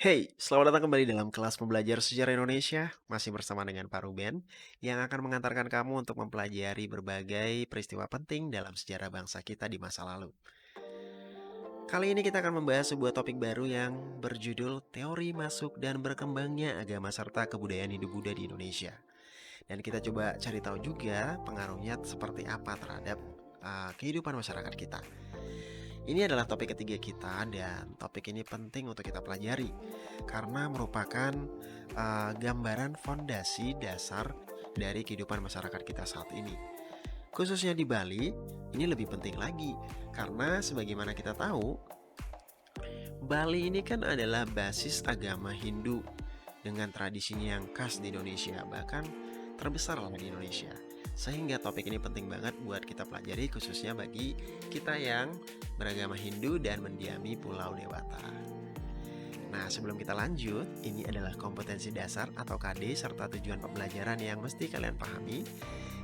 Hey, selamat datang kembali dalam kelas pembelajar sejarah Indonesia. Masih bersama dengan Pak Ruben yang akan mengantarkan kamu untuk mempelajari berbagai peristiwa penting dalam sejarah bangsa kita di masa lalu. Kali ini kita akan membahas sebuah topik baru yang berjudul Teori Masuk dan Berkembangnya Agama serta Kebudayaan Hindu Buddha di Indonesia. Dan kita coba cari tahu juga pengaruhnya seperti apa terhadap kehidupan masyarakat kita. Ini adalah topik ketiga kita dan topik ini penting untuk kita pelajari karena merupakan gambaran fondasi dasar dari kehidupan masyarakat kita saat ini. Khususnya di Bali, ini lebih penting lagi karena sebagaimana kita tahu, Bali ini kan adalah basis agama Hindu dengan tradisinya yang khas di Indonesia, bahkan terbesar lah di Indonesia. Sehingga topik ini penting banget buat kita pelajari khususnya bagi kita yang beragama Hindu dan mendiami Pulau Dewata. Nah, sebelum kita lanjut, ini adalah kompetensi dasar atau KD serta tujuan pembelajaran yang mesti kalian pahami,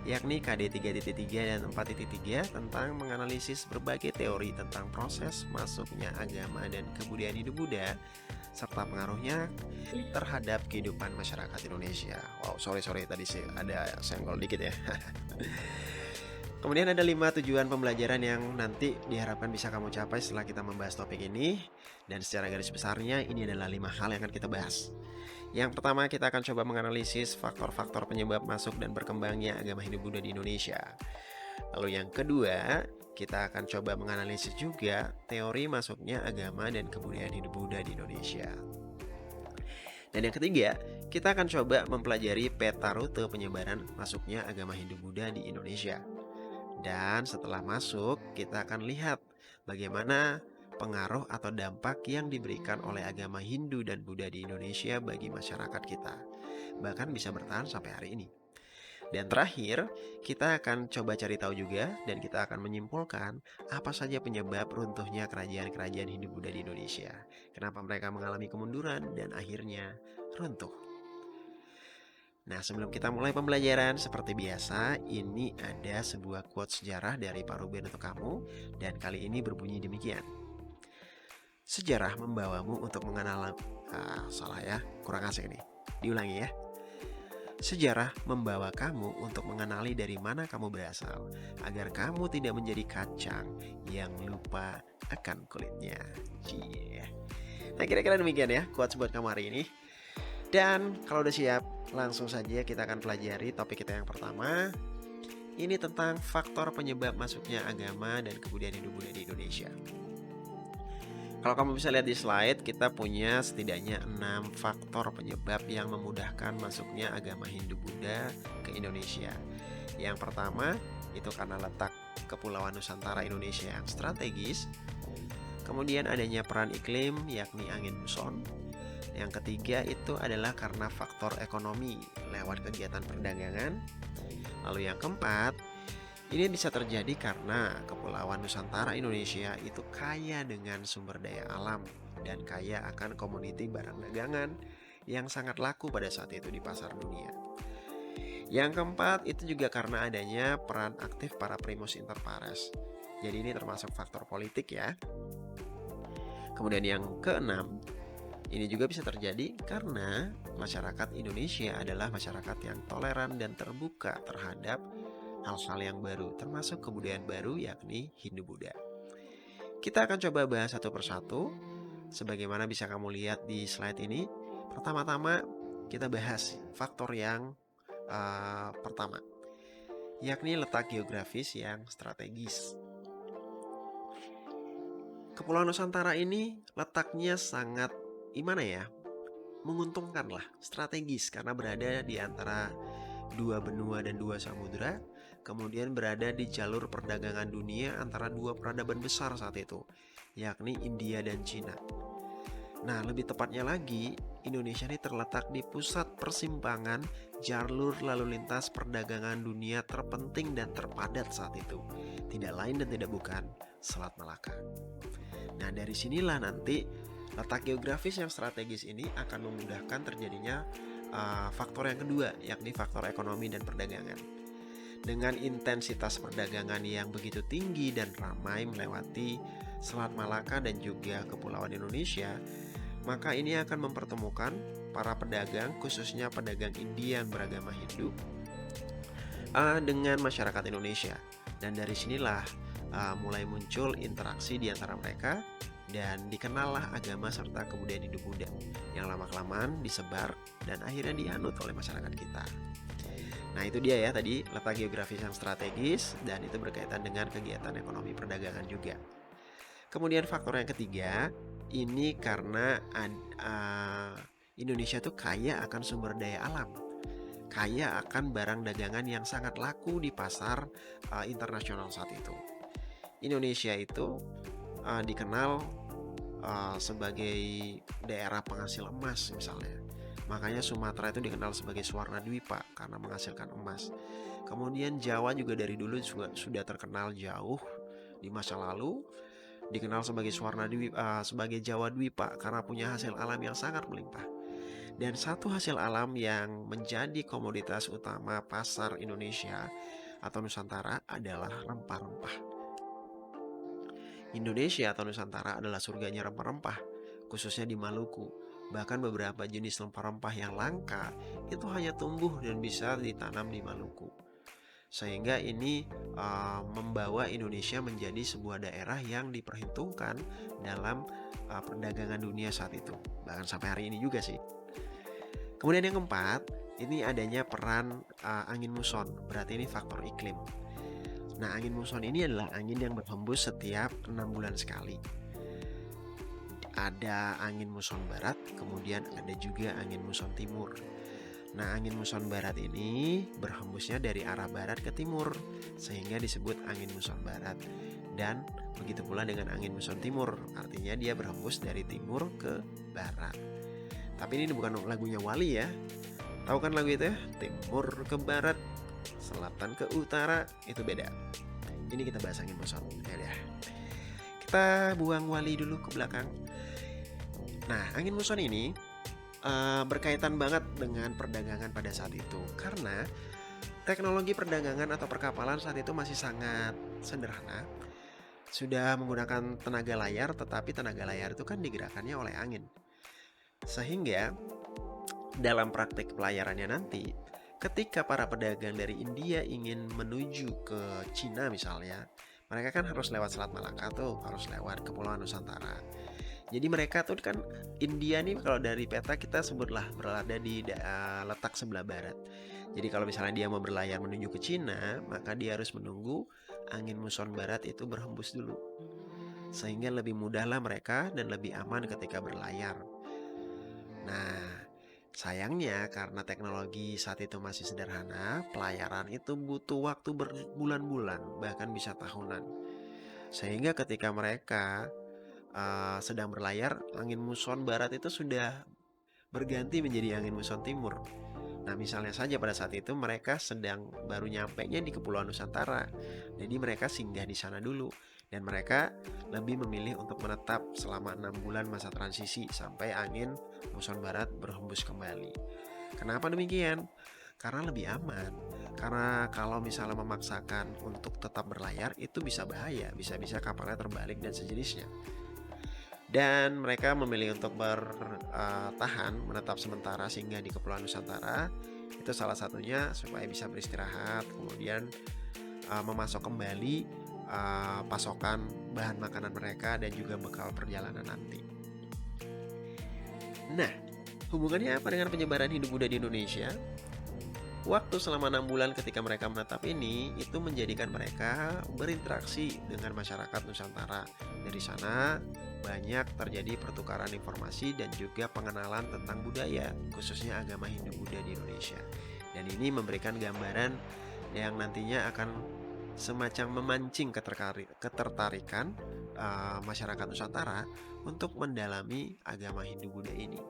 yakni KD 3.3 dan 4.3 tentang menganalisis berbagai teori tentang proses masuknya agama dan kebudayaan hidup Buddha serta pengaruhnya terhadap kehidupan masyarakat Indonesia. Wow, sorry tadi sih ada senggol dikit ya. Kemudian ada 5 tujuan pembelajaran yang nanti diharapkan bisa kamu capai setelah kita membahas topik ini. Dan secara garis besarnya ini adalah 5 hal yang akan kita bahas. Yang pertama kita akan coba menganalisis faktor-faktor penyebab masuk dan berkembangnya agama Hindu Buddha di Indonesia. Lalu yang kedua, kita akan coba menganalisis juga teori masuknya agama dan kebudayaan Hindu Buddha di Indonesia. Dan yang ketiga, kita akan coba mempelajari peta rute penyebaran masuknya agama Hindu Buddha di Indonesia. Dan setelah masuk, kita akan lihat bagaimana pengaruh atau dampak yang diberikan oleh agama Hindu dan Buddha di Indonesia bagi masyarakat kita. Bahkan bisa bertahan sampai hari ini. Dan terakhir, kita akan coba cari tahu juga dan kita akan menyimpulkan apa saja penyebab runtuhnya kerajaan-kerajaan Hindu Buddha di Indonesia. Kenapa mereka mengalami kemunduran dan akhirnya runtuh. Nah, sebelum kita mulai pembelajaran, seperti biasa, ini ada sebuah quote sejarah dari Pak Ruben untuk kamu, dan kali ini berbunyi demikian. Sejarah membawamu untuk mengenal... salah ya, kurang asik nih. Diulangi ya. Sejarah membawa kamu untuk mengenali dari mana kamu berasal, agar kamu tidak menjadi kacang yang lupa akan kulitnya. Cie. Nah, kira-kira demikian ya quotes buat kamu hari ini. Dan kalau udah siap, langsung saja kita akan pelajari topik kita yang pertama. Ini tentang faktor penyebab masuknya agama dan kebudayaan Hindu Buddha di Indonesia. Kalau kamu bisa lihat di slide, kita punya setidaknya 6 faktor penyebab yang memudahkan masuknya agama Hindu Buddha ke Indonesia. Yang pertama, itu karena letak Kepulauan Nusantara Indonesia yang strategis. Kemudian adanya peran iklim, yakni angin muson. Yang ketiga itu adalah karena faktor ekonomi lewat kegiatan perdagangan. Lalu yang keempat, ini bisa terjadi karena Kepulauan Nusantara Indonesia itu kaya dengan sumber daya alam dan kaya akan komoditi barang dagangan yang sangat laku pada saat itu di pasar dunia. Yang keempat itu juga karena adanya peran aktif para primus inter pares. Jadi ini termasuk faktor politik ya. Kemudian yang keenam, ini juga bisa terjadi karena masyarakat Indonesia adalah masyarakat yang toleran dan terbuka terhadap hal-hal yang baru, termasuk kebudayaan baru yakni Hindu-Buddha. Kita akan coba bahas satu persatu, sebagaimana bisa kamu lihat di slide ini. Pertama-tama kita bahas faktor yang pertama, yakni letak geografis yang strategis. Kepulauan Nusantara ini letaknya sangat gimana ya, menguntungkan lah, strategis karena berada di antara dua benua dan dua samudera, kemudian berada di jalur perdagangan dunia antara dua peradaban besar saat itu, yakni India dan Cina. Nah, lebih tepatnya lagi, Indonesia ini terletak di pusat persimpangan jalur lalu lintas perdagangan dunia terpenting dan terpadat saat itu. Tidak lain dan tidak bukan Selat Malaka. Nah, dari sinilah nanti letak geografis yang strategis ini akan memudahkan terjadinya faktor yang kedua, yakni faktor ekonomi dan perdagangan. Dengan intensitas perdagangan yang begitu tinggi dan ramai melewati Selat Malaka dan juga Kepulauan Indonesia, Maka ini akan mempertemukan para pedagang, khususnya pedagang India yang beragama Hindu, dengan masyarakat Indonesia. Dan dari sinilah mulai muncul interaksi di antara mereka dan dikenallah agama serta kebudayaan hidup Buddha yang lama-kelamaan disebar dan akhirnya dianut oleh masyarakat kita. Nah itu dia ya tadi letak geografis yang strategis dan itu berkaitan dengan kegiatan ekonomi perdagangan juga. Kemudian faktor yang ketiga, ini karena Indonesia tuh kaya akan sumber daya alam, kaya akan barang dagangan yang sangat laku di pasar internasional saat itu. Indonesia itu dikenal sebagai daerah penghasil emas misalnya. Makanya Sumatera itu dikenal sebagai Swarna Dwipa karena menghasilkan emas. Kemudian Jawa juga dari dulu sudah terkenal jauh di masa lalu, dikenal sebagai sebagai Jawa Dwipa karena punya hasil alam yang sangat melimpah. Dan satu hasil alam yang menjadi komoditas utama pasar Indonesia atau Nusantara adalah rempah-rempah. Indonesia atau Nusantara adalah surganya rempah-rempah, khususnya di Maluku. Bahkan beberapa jenis rempah-rempah yang langka itu hanya tumbuh dan bisa ditanam di Maluku. Sehingga ini membawa Indonesia menjadi sebuah daerah yang diperhitungkan dalam perdagangan dunia saat itu. Bahkan sampai hari ini juga sih. Kemudian yang keempat, ini adanya peran angin muson. Berarti ini faktor iklim. Nah, angin muson ini adalah angin yang berhembus setiap 6 bulan sekali. Ada angin muson barat, kemudian ada juga angin muson timur. Nah, angin muson barat ini berhembusnya dari arah barat ke timur, sehingga disebut angin muson barat. Dan begitu pula dengan angin muson timur, artinya dia berhembus dari timur ke barat. Tapi ini bukan lagunya Wali ya. Tahu kan lagu itu ya? Timur ke barat, selatan ke utara, itu beda. Ini kita bahas angin muson. Ya, kita buang Wali dulu ke belakang. Nah, angin muson ini berkaitan banget dengan perdagangan pada saat itu karena teknologi perdagangan atau perkapalan saat itu masih sangat sederhana. Sudah menggunakan tenaga layar, tetapi tenaga layar itu kan digerakkannya oleh angin. Sehingga dalam praktik pelayarannya nanti, ketika para pedagang dari India ingin menuju ke Cina misalnya, mereka kan harus lewat Selat Malaka tuh, harus lewat Kepulauan Nusantara. Jadi mereka tuh kan India nih kalau dari peta kita sebutlah berada di letak sebelah barat. Jadi kalau misalnya dia mau berlayar menuju ke Cina, maka dia harus menunggu angin muson barat itu berhembus dulu. Sehingga lebih mudahlah mereka dan lebih aman ketika berlayar. Nah, sayangnya karena teknologi saat itu masih sederhana, pelayaran itu butuh waktu berbulan-bulan, bahkan bisa tahunan. Sehingga ketika mereka sedang berlayar, angin muson barat itu sudah berganti menjadi angin muson timur. Nah, misalnya saja pada saat itu mereka sedang baru nyampenya di Kepulauan Nusantara. Jadi mereka singgah di sana dulu dan mereka lebih memilih untuk menetap selama 6 bulan masa transisi sampai angin muson barat berhembus kembali. Kenapa demikian? Karena lebih aman. Karena kalau misalnya memaksakan untuk tetap berlayar itu bisa bahaya, bisa-bisa kapalnya terbalik dan sejenisnya. Dan mereka memilih untuk bertahan menetap sementara singgah di Kepulauan Nusantara. Itu salah satunya supaya bisa beristirahat, kemudian memasok kembali pasokan bahan makanan mereka dan juga bekal perjalanan nanti. Nah, hubungannya apa dengan penyebaran hidup Buddha di Indonesia? Waktu selama 6 bulan ketika mereka menetap ini itu menjadikan mereka berinteraksi dengan masyarakat Nusantara. Dari sana banyak terjadi pertukaran informasi dan juga pengenalan tentang budaya, khususnya agama Hindu Buddha di Indonesia. Dan ini memberikan gambaran yang nantinya akan semacam memancing ketertarikan masyarakat Nusantara untuk mendalami agama Hindu Buddha ini.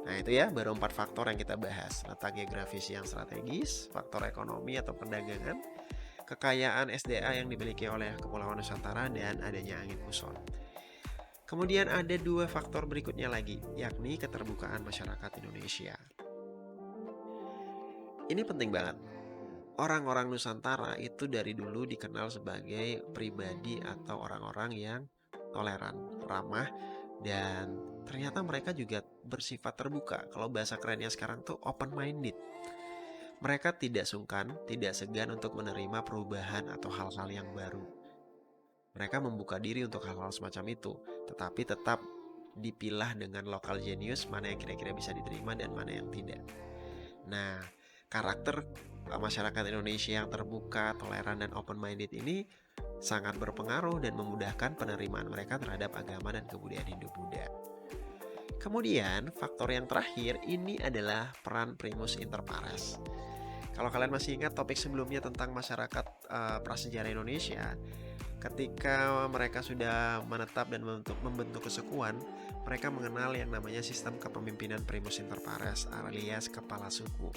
Nah itu ya baru 4 faktor yang kita bahas. Letak geografis yang strategis, faktor ekonomi atau perdagangan, kekayaan SDA yang dimiliki oleh Kepulauan Nusantara, dan adanya angin muson. Kemudian ada 2 faktor berikutnya lagi, yakni keterbukaan masyarakat Indonesia. Ini penting banget. Orang-orang Nusantara itu dari dulu dikenal sebagai pribadi atau orang-orang yang toleran, ramah, dan ternyata mereka juga bersifat terbuka. Kalau bahasa kerennya sekarang tuh open minded. Mereka tidak sungkan, tidak segan untuk menerima perubahan atau hal-hal yang baru. Mereka membuka diri untuk hal-hal semacam itu, tetapi tetap dipilah dengan lokal genius mana yang kira-kira bisa diterima dan mana yang tidak. Nah, karakter masyarakat Indonesia yang terbuka, toleran, dan open-minded ini sangat berpengaruh dan memudahkan penerimaan mereka terhadap agama dan kebudayaan Hindu-Buddha. Kemudian, faktor yang terakhir ini adalah peran primus inter pares. Kalau kalian masih ingat topik sebelumnya tentang masyarakat prasejarah Indonesia, ketika mereka sudah menetap dan membentuk kesukuan, mereka mengenal yang namanya sistem kepemimpinan primus inter pares alias kepala suku.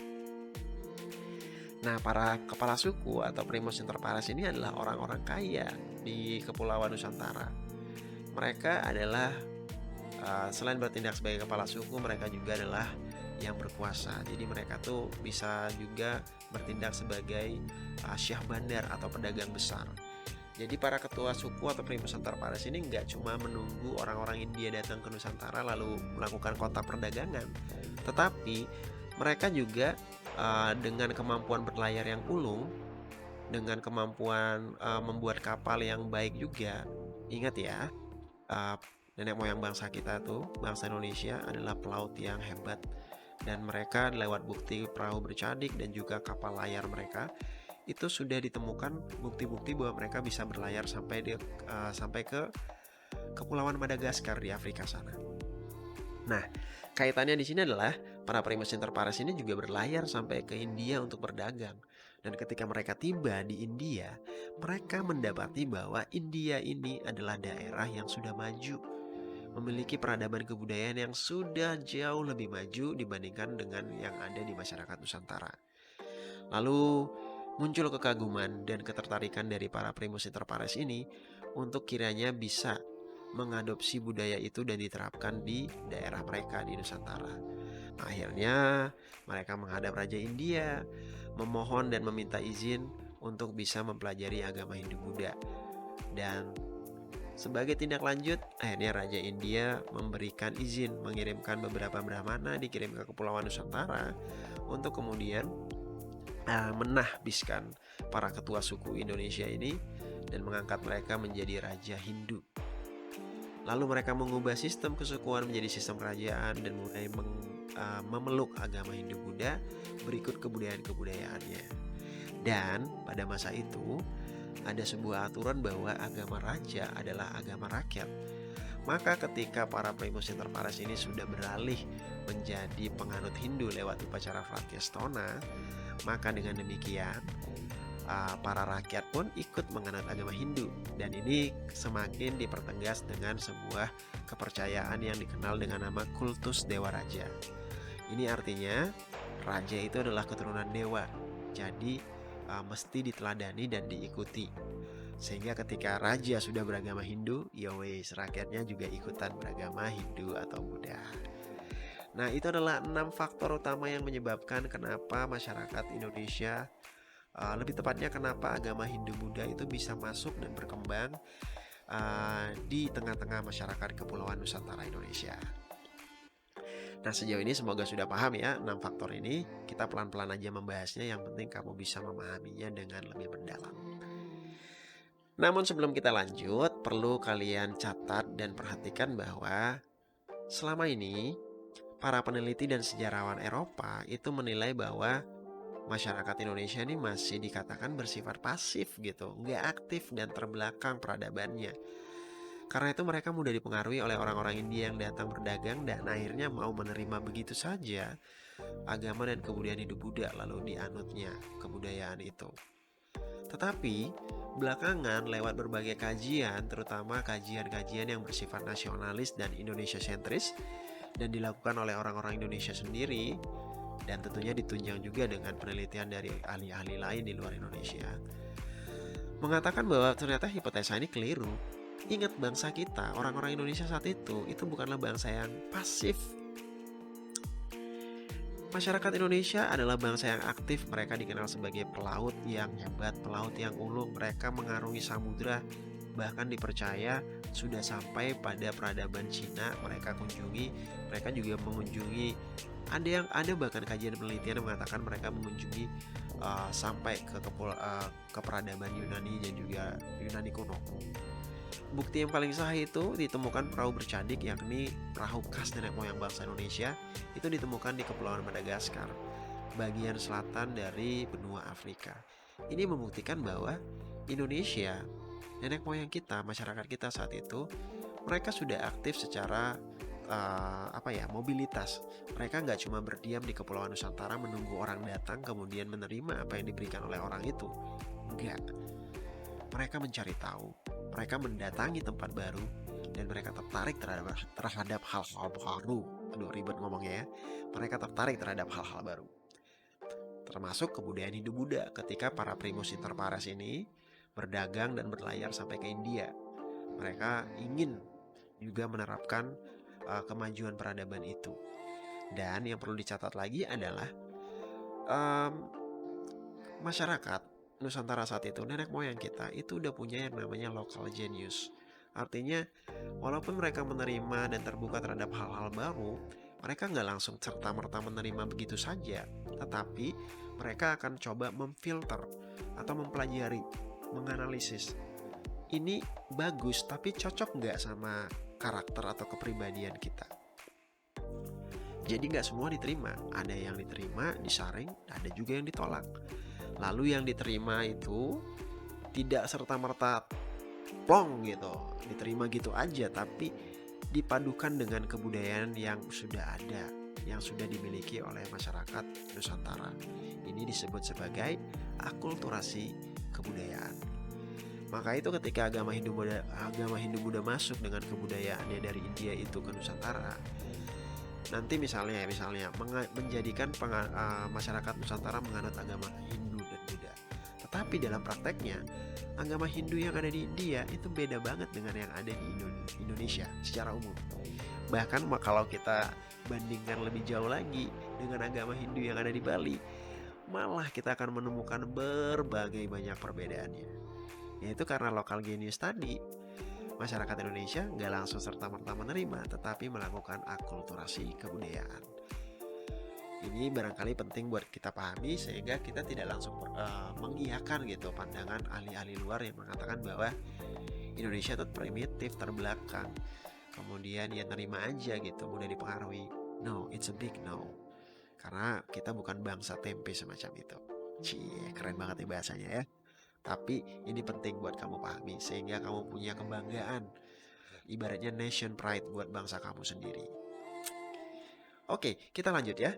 Nah, para kepala suku atau primus inter pares ini adalah orang-orang kaya di Kepulauan Nusantara. Mereka adalah selain bertindak sebagai kepala suku, mereka juga adalah yang berkuasa. Jadi mereka tuh bisa juga bertindak sebagai syah bandar atau pedagang besar. Jadi para ketua suku atau primus inter pares ini nggak cuma menunggu orang-orang India datang ke Nusantara lalu melakukan kontak perdagangan, tetapi mereka juga dengan kemampuan berlayar yang ulung, dengan kemampuan membuat kapal yang baik juga. Ingat ya, nenek moyang bangsa kita tuh, bangsa Indonesia adalah pelaut yang hebat. Dan mereka lewat bukti perahu bercadik dan juga kapal layar mereka, itu sudah ditemukan bukti-bukti bahwa mereka bisa berlayar sampai ke Kepulauan Madagaskar di Afrika sana. Nah, kaitannya di sini adalah para primus inter pares ini juga berlayar sampai ke India untuk berdagang. Dan ketika mereka tiba di India, mereka mendapati bahwa India ini adalah daerah yang sudah maju, memiliki peradaban kebudayaan yang sudah jauh lebih maju dibandingkan dengan yang ada di masyarakat Nusantara. Lalu muncul kekaguman dan ketertarikan dari para primus inter pares ini untuk kiranya bisa mengadopsi budaya itu dan diterapkan di daerah mereka di Nusantara. Nah, akhirnya mereka menghadap Raja India, memohon dan meminta izin untuk bisa mempelajari agama Hindu-Buddha. Dan sebagai tindak lanjut, akhirnya Raja India memberikan izin mengirimkan beberapa brahmana dikirim ke Kepulauan Nusantara untuk kemudian menahbiskan para ketua suku Indonesia ini dan mengangkat mereka menjadi Raja Hindu. Lalu mereka mengubah sistem kesukuan menjadi sistem kerajaan dan mulai memeluk agama Hindu-Buddha berikut kebudayaan-kebudayaannya. Dan pada masa itu ada sebuah aturan bahwa agama raja adalah agama rakyat. Maka ketika para primus inter pares ini sudah beralih menjadi penganut Hindu lewat upacara Fratyastona, maka dengan demikian para rakyat pun ikut menganut agama Hindu. Dan ini semakin dipertegas dengan sebuah kepercayaan yang dikenal dengan nama kultus Dewa Raja. Ini artinya raja itu adalah keturunan dewa, jadi mesti diteladani dan diikuti. Sehingga ketika raja sudah beragama Hindu, ya wes, rakyatnya juga ikutan beragama Hindu atau Buddha. Nah, itu adalah 6 faktor utama yang menyebabkan kenapa masyarakat Indonesia, lebih tepatnya kenapa agama Hindu-Buddha itu bisa masuk dan berkembang di tengah-tengah masyarakat Kepulauan Nusantara Indonesia. Nah, sejauh ini semoga sudah paham ya 6 faktor ini. Kita pelan-pelan aja membahasnya, yang penting kamu bisa memahaminya dengan lebih mendalam. Namun sebelum kita lanjut, perlu kalian catat dan perhatikan bahwa selama ini para peneliti dan sejarawan Eropa itu menilai bahwa masyarakat Indonesia ini masih dikatakan bersifat pasif gitu, nggak aktif dan terbelakang peradabannya. Karena itu mereka mudah dipengaruhi oleh orang-orang India yang datang berdagang dan akhirnya mau menerima begitu saja agama dan kebudayaan Hindu-Buddha lalu dianutnya kebudayaan itu. Tetapi belakangan lewat berbagai kajian, terutama kajian-kajian yang bersifat nasionalis dan Indonesia sentris dan dilakukan oleh orang-orang Indonesia sendiri, dan tentunya ditunjang juga dengan penelitian dari ahli-ahli lain di luar Indonesia, mengatakan bahwa ternyata hipotesa ini keliru. Ingat, bangsa kita, orang-orang Indonesia saat itu bukanlah bangsa yang pasif. Masyarakat Indonesia adalah bangsa yang aktif. Mereka dikenal sebagai pelaut yang hebat, pelaut yang ulung. Mereka mengarungi samudra bahkan dipercaya sudah sampai pada peradaban Cina mereka kunjungi, mereka juga mengunjungi, ada bahkan kajian penelitian yang mengatakan mereka mengunjungi sampai ke peradaban Yunani dan juga Yunani kuno. Bukti yang paling sah itu ditemukan perahu bercadik, yakni perahu khas nenek moyang bangsa Indonesia, itu ditemukan di Kepulauan Madagaskar, bagian selatan dari benua Afrika. Ini membuktikan bahwa Indonesia, nenek moyang kita, masyarakat kita saat itu, mereka sudah aktif secara mobilitas. Mereka nggak cuma berdiam di Kepulauan Nusantara menunggu orang datang kemudian menerima apa yang diberikan oleh orang itu. Enggak. Mereka mencari tahu, mereka mendatangi tempat baru, dan mereka tertarik terhadap hal-hal baru. Aduh, ribet ngomongnya ya. Mereka tertarik terhadap hal-hal baru, termasuk kebudayaan Hindu-Buddha ketika para primus inter pares ini berdagang dan berlayar sampai ke India. Mereka ingin juga menerapkan kemajuan peradaban itu. Dan yang perlu dicatat lagi adalah masyarakat Nusantara saat itu, nenek moyang kita itu udah punya yang namanya local genius. Artinya walaupun mereka menerima dan terbuka terhadap hal-hal baru, mereka nggak langsung serta-merta menerima begitu saja, tetapi mereka akan coba memfilter atau mempelajari, menganalisis. Ini bagus, tapi cocok nggak sama karakter atau kepribadian kita. Jadi nggak semua diterima, ada yang diterima, disaring, ada juga yang ditolak. Lalu yang diterima itu tidak serta-merta plong gitu, diterima gitu aja, tapi dipadukan dengan kebudayaan yang sudah ada, yang sudah dimiliki oleh masyarakat Nusantara. Ini disebut sebagai akulturasi kebudayaan. Maka itu ketika agama Hindu-Buddha masuk dengan kebudayaannya dari India itu ke Nusantara, nanti misalnya menjadikan masyarakat Nusantara menganut agama Hindu dan Buddha. Tetapi dalam prakteknya, agama Hindu yang ada di India itu beda banget dengan yang ada di Indonesia secara umum. Bahkan kalau kita bandingkan lebih jauh lagi dengan agama Hindu yang ada di Bali, malah kita akan menemukan berbagai banyak perbedaannya. Yaitu karena lokal genius tadi, masyarakat Indonesia nggak langsung serta-merta menerima, tetapi melakukan akulturasi kebudayaan. Ini barangkali penting buat kita pahami sehingga kita tidak langsung mengiyakan gitu pandangan ahli-ahli luar yang mengatakan bahwa Indonesia itu primitif, terbelakang, kemudian ya nerima aja gitu, mudah dipengaruhi. No, it's a big no. Karena kita bukan bangsa tempe semacam itu. Cie, keren banget nih bahasanya ya. Tapi ini penting buat kamu pahami sehingga kamu punya kebanggaan, ibaratnya nation pride buat bangsa kamu sendiri. Oke, kita lanjut ya.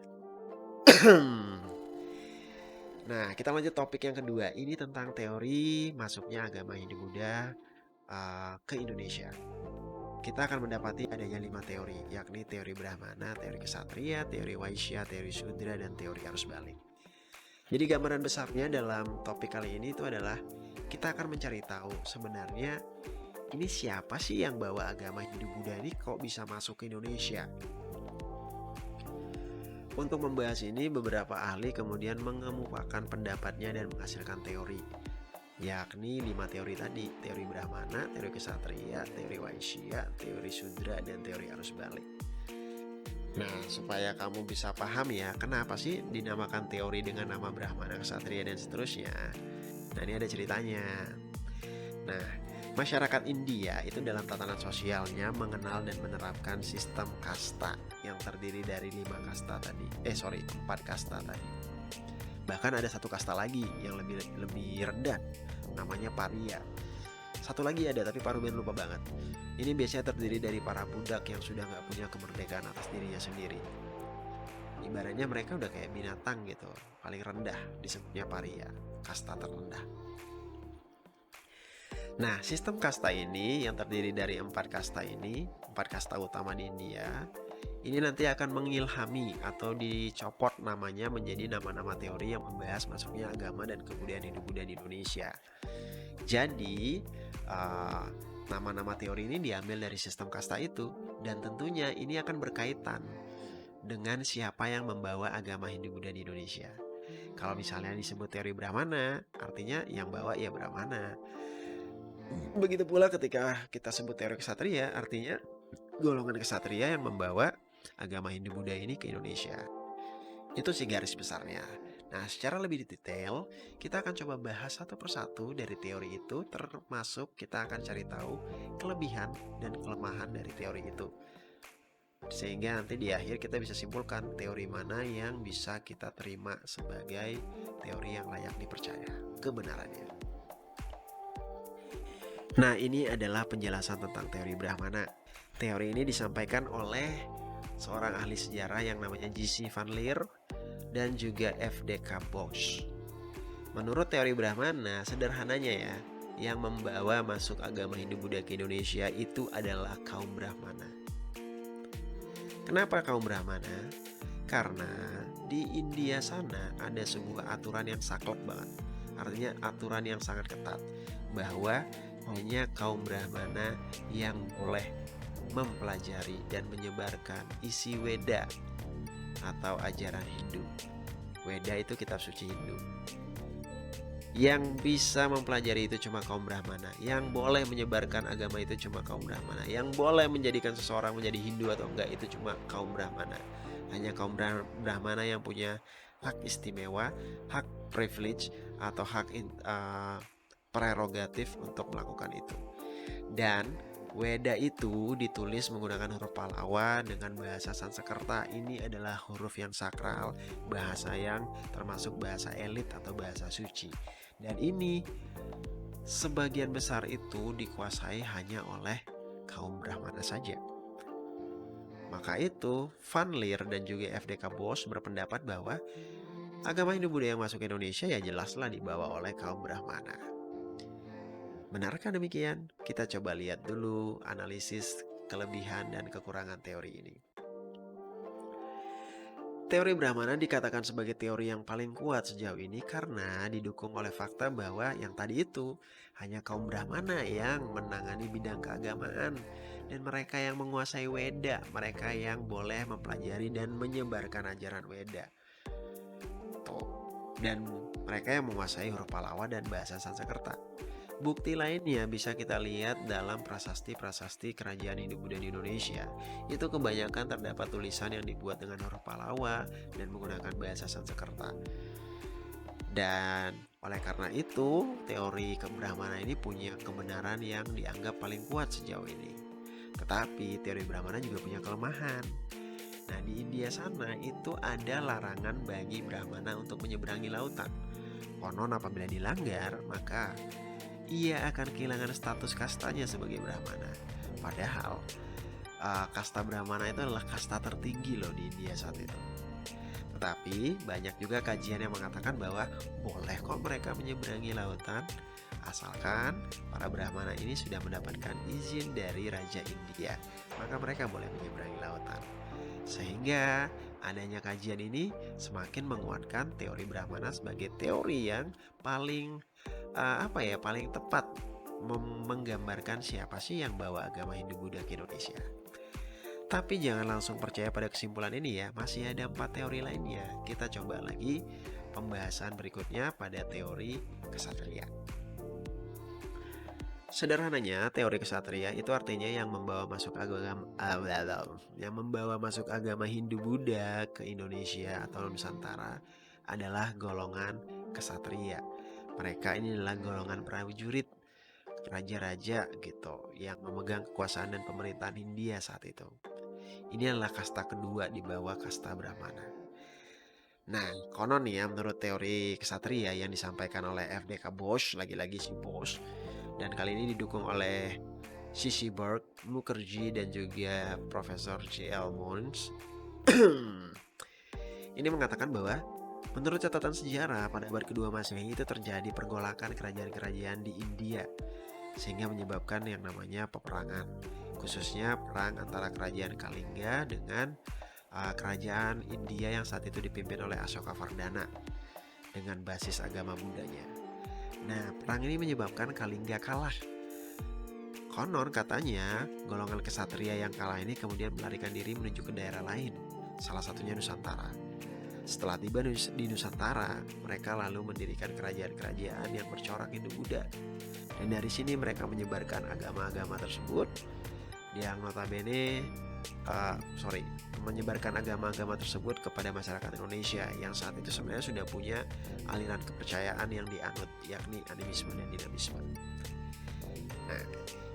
Nah, kita lanjut topik yang kedua. Ini tentang teori masuknya agama Hindu-Buddha ke Indonesia. Kita akan mendapati adanya 5 teori, yakni teori Brahmana, teori Ksatria, teori Waisya, teori Sudra, dan teori arus balik. Jadi gambaran besarnya dalam topik kali ini itu adalah kita akan mencari tahu sebenarnya ini siapa sih yang bawa agama Hindu-Buddha ini kok bisa masuk ke Indonesia. Untuk membahas ini, beberapa ahli kemudian mengemukakan pendapatnya dan menghasilkan teori, yakni 5 teori tadi: teori Brahmana, teori Ksatria, teori Waisya, teori Sudra, dan teori arus balik. Nah, supaya kamu bisa paham ya, kenapa sih dinamakan teori dengan nama Brahmana, Ksatria, dan seterusnya. Nah, ini ada ceritanya. Nah, masyarakat India itu dalam tatanan sosialnya mengenal dan menerapkan sistem kasta yang terdiri dari 4 kasta tadi. Bahkan ada 1 kasta lagi yang lebih rendah, namanya paria. Satu lagi ada, tapi Pak Ruben lupa banget. Ini biasanya terdiri dari para budak yang sudah gak punya kemerdekaan atas dirinya sendiri. Ibaratnya mereka udah kayak binatang gitu, paling rendah disebutnya paria, kasta terendah. Nah, sistem kasta ini yang terdiri dari 4 kasta ini, 4 kasta utama di India, ini nanti akan mengilhami atau dicopot namanya menjadi nama-nama teori yang membahas masuknya agama dan kebudayaan Hindu-Buddha di Indonesia. Jadi nama-nama teori ini diambil dari sistem kasta itu, dan tentunya ini akan berkaitan dengan siapa yang membawa agama Hindu-Buddha di Indonesia. Kalau misalnya disebut teori Brahmana, artinya yang bawa ya Brahmana. Begitu pula ketika kita sebut teori kesatria, artinya golongan kesatria yang membawa agama Hindu Buddha ini ke Indonesia. Itu sih garis besarnya. Nah, secara lebih detail, kita akan coba bahas satu persatu dari teori itu, termasuk kita akan cari tahu kelebihan dan kelemahan dari teori itu. Sehingga nanti di akhir kita bisa simpulkan teori mana yang bisa kita terima sebagai teori yang layak dipercaya kebenarannya. Nah, ini adalah penjelasan tentang teori Brahmana. Teori ini disampaikan oleh seorang ahli sejarah yang namanya J.C. Van Leer dan juga F.D.K. Bosch. Menurut teori Brahmana, sederhananya ya, yang membawa masuk agama Hindu-Buddha ke Indonesia itu adalah kaum Brahmana. Kenapa kaum Brahmana? Karena di India sana ada sebuah aturan yang saklek banget. Artinya aturan yang sangat ketat, bahwa hanya kaum Brahmana yang boleh mempelajari dan menyebarkan isi Weda atau ajaran Hindu. Weda itu kitab suci Hindu. Yang bisa mempelajari itu cuma kaum Brahmana. Yang boleh menyebarkan agama itu cuma kaum Brahmana. Yang boleh menjadikan seseorang menjadi Hindu atau enggak itu cuma kaum Brahmana. Hanya kaum Brahmana yang punya hak istimewa, hak privilege atau hak prerogatif untuk melakukan itu. Dan Weda itu ditulis menggunakan huruf Pallawa dengan bahasa Sanskerta. Ini adalah huruf yang sakral, bahasa yang termasuk bahasa elit atau bahasa suci. Dan ini sebagian besar itu dikuasai hanya oleh kaum Brahmana saja. Maka itu Van Leer dan juga F.D.K. Bosch berpendapat bahwa agama Hindu-Buddha yang masuk ke Indonesia ya jelaslah dibawa oleh kaum Brahmana. Benarkah demikian? Kita coba lihat dulu analisis kelebihan dan kekurangan teori ini. Teori Brahmana dikatakan sebagai teori yang paling kuat sejauh ini karena didukung oleh fakta bahwa yang tadi itu hanya kaum Brahmana yang menangani bidang keagamaan dan mereka yang menguasai Weda, mereka yang boleh mempelajari dan menyebarkan ajaran Weda. Dan mereka yang menguasai huruf Pallawa dan bahasa Sanskerta. Bukti lainnya bisa kita lihat dalam prasasti-prasasti kerajaan Hindu-Buddha di Indonesia. Itu kebanyakan terdapat tulisan yang dibuat dengan huruf Pallawa dan menggunakan bahasa Sanskerta. Dan oleh karena itu, teori kebrahmana ini punya kebenaran yang dianggap paling kuat sejauh ini. Tetapi teori Brahmana juga punya kelemahan. Nah, di India sana itu ada larangan bagi Brahmana untuk menyeberangi lautan. Konon apabila dilanggar, maka ia akan kehilangan status kastanya sebagai Brahmana. Padahal kasta Brahmana itu adalah kasta tertinggi loh di India saat itu. Tetapi banyak juga kajian yang mengatakan bahwa boleh kok mereka menyeberangi lautan asalkan para Brahmana ini sudah mendapatkan izin dari Raja India, maka mereka boleh menyeberangi lautan. Sehingga adanya kajian ini semakin menguatkan teori Brahmana sebagai teori yang paling paling tepat menggambarkan siapa sih yang bawa agama Hindu-Buddha ke Indonesia. Tapi jangan langsung percaya pada kesimpulan ini ya, masih ada 4 teori lainnya. Kita coba lagi pembahasan berikutnya pada teori kesatria. Sederhananya, teori kesatria itu artinya yang membawa masuk agama Hindu-Buddha ke Indonesia atau Nusantara adalah golongan kesatria. Mereka ini adalah golongan prajurit, raja-raja gitu, yang memegang kekuasaan dan pemerintahan Hindia saat itu. Ini adalah kasta kedua di bawah kasta Brahmana. Nah, konon nih ya, menurut teori kesatria yang disampaikan oleh F.D.K. Bosch, lagi-lagi si Bosch, dan kali ini didukung oleh C.C. Burke, Mukherjee, dan juga Profesor J.L. Mons. Ini mengatakan bahwa menurut catatan sejarah pada abad kedua Masehi itu terjadi pergolakan kerajaan-kerajaan di India sehingga menyebabkan yang namanya peperangan, khususnya perang antara kerajaan Kalingga dengan kerajaan India yang saat itu dipimpin oleh Ashoka Vardhana dengan basis agama Buddhanya. Nah, perang ini menyebabkan Kalingga kalah. Konon katanya golongan kesatria yang kalah ini kemudian melarikan diri menuju ke daerah lain, salah satunya Nusantara. Setelah tiba di Nusantara, mereka lalu mendirikan kerajaan-kerajaan yang bercorak Hindu-Buddha. Dan dari sini mereka menyebarkan agama-agama tersebut yang notabene menyebarkan agama-agama tersebut kepada masyarakat Indonesia yang saat itu sebenarnya sudah punya aliran kepercayaan yang dianut, yakni animisme dan dinamisme. Nah,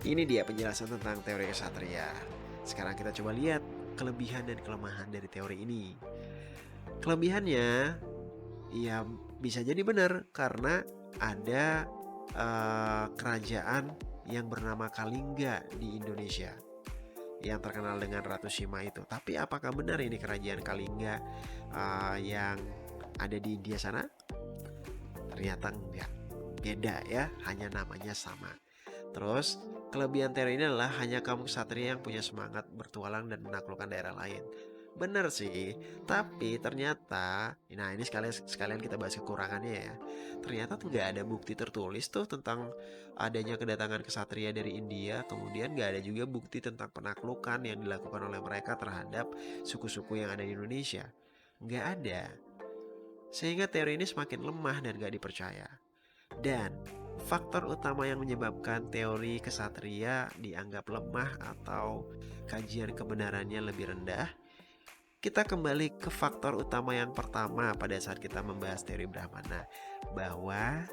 ini dia penjelasan tentang teori kesatria. Sekarang kita coba lihat kelebihan dan kelemahan dari teori ini. Kelebihannya, ya bisa jadi benar karena ada kerajaan yang bernama Kalingga di Indonesia yang terkenal dengan Ratu Sima itu. Tapi apakah benar ini kerajaan Kalingga yang ada di India sana? Ternyata enggak. Beda ya, hanya namanya sama. Terus kelebihan teori ini adalah hanya kaum ksatria yang punya semangat bertualang dan menaklukkan daerah lain. Bener sih, tapi ternyata, nah ini sekalian kita bahas kekurangannya ya. Ternyata tuh nggak ada bukti tertulis tuh tentang adanya kedatangan ksatria dari India. Kemudian nggak ada juga bukti tentang penaklukan yang dilakukan oleh mereka terhadap suku-suku yang ada di Indonesia. Nggak ada. Sehingga teori ini semakin lemah dan gak dipercaya. Dan faktor utama yang menyebabkan teori kesatria dianggap lemah atau kajian kebenarannya lebih rendah, kita kembali ke faktor utama yang pertama pada saat kita membahas teori Brahmana, bahwa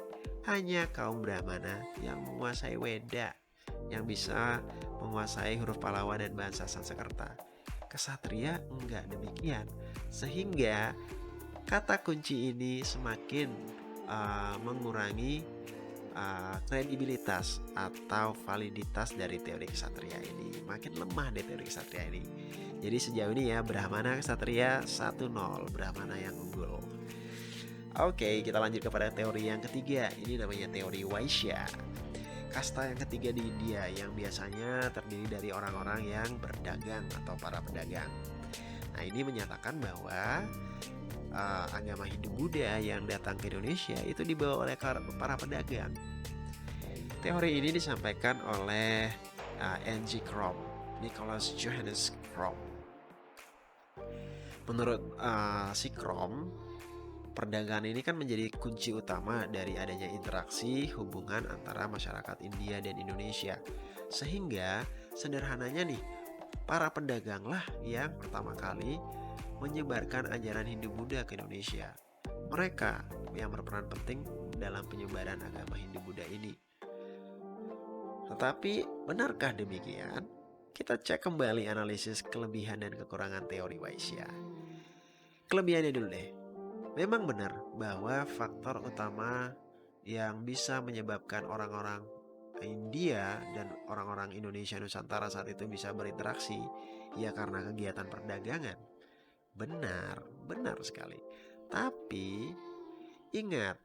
hanya kaum Brahmana yang menguasai Weda, yang bisa menguasai huruf Pallawa dan bahasa Sanskerta. Kesatria enggak demikian, sehingga kata kunci ini semakin mengurangi kredibilitas atau validitas dari teori kesatria ini. Makin lemah deh teori kesatria ini. Jadi sejauh ini ya, Brahmana kesatria 1-0, Brahmana yang unggul. Oke, kita lanjut kepada teori yang ketiga. Ini namanya teori Vaishya. Kasta yang ketiga di India yang biasanya terdiri dari orang-orang yang berdagang atau para pedagang. Nah, ini menyatakan bahwa agama Hindu-Buddha yang datang ke Indonesia itu dibawa oleh para pedagang. Teori ini disampaikan oleh N.G. Krop, Nicholas Johannes Krop. Menurut si Krop, perdagangan ini kan menjadi kunci utama dari adanya interaksi hubungan antara masyarakat India dan Indonesia. Sehingga sederhananya nih, para pedaganglah yang pertama kali menyebarkan ajaran Hindu-Buddha ke Indonesia. Mereka yang berperan penting dalam penyebaran agama Hindu-Buddha ini. Tetapi benarkah demikian? Kita cek kembali analisis kelebihan dan kekurangan teori Vaishya. Kelebihannya dulu deh. Memang benar bahwa faktor utama yang bisa menyebabkan orang-orang India dan orang-orang Indonesia Nusantara saat itu bisa berinteraksi ya karena kegiatan perdagangan. Benar sekali. Tapi ingat,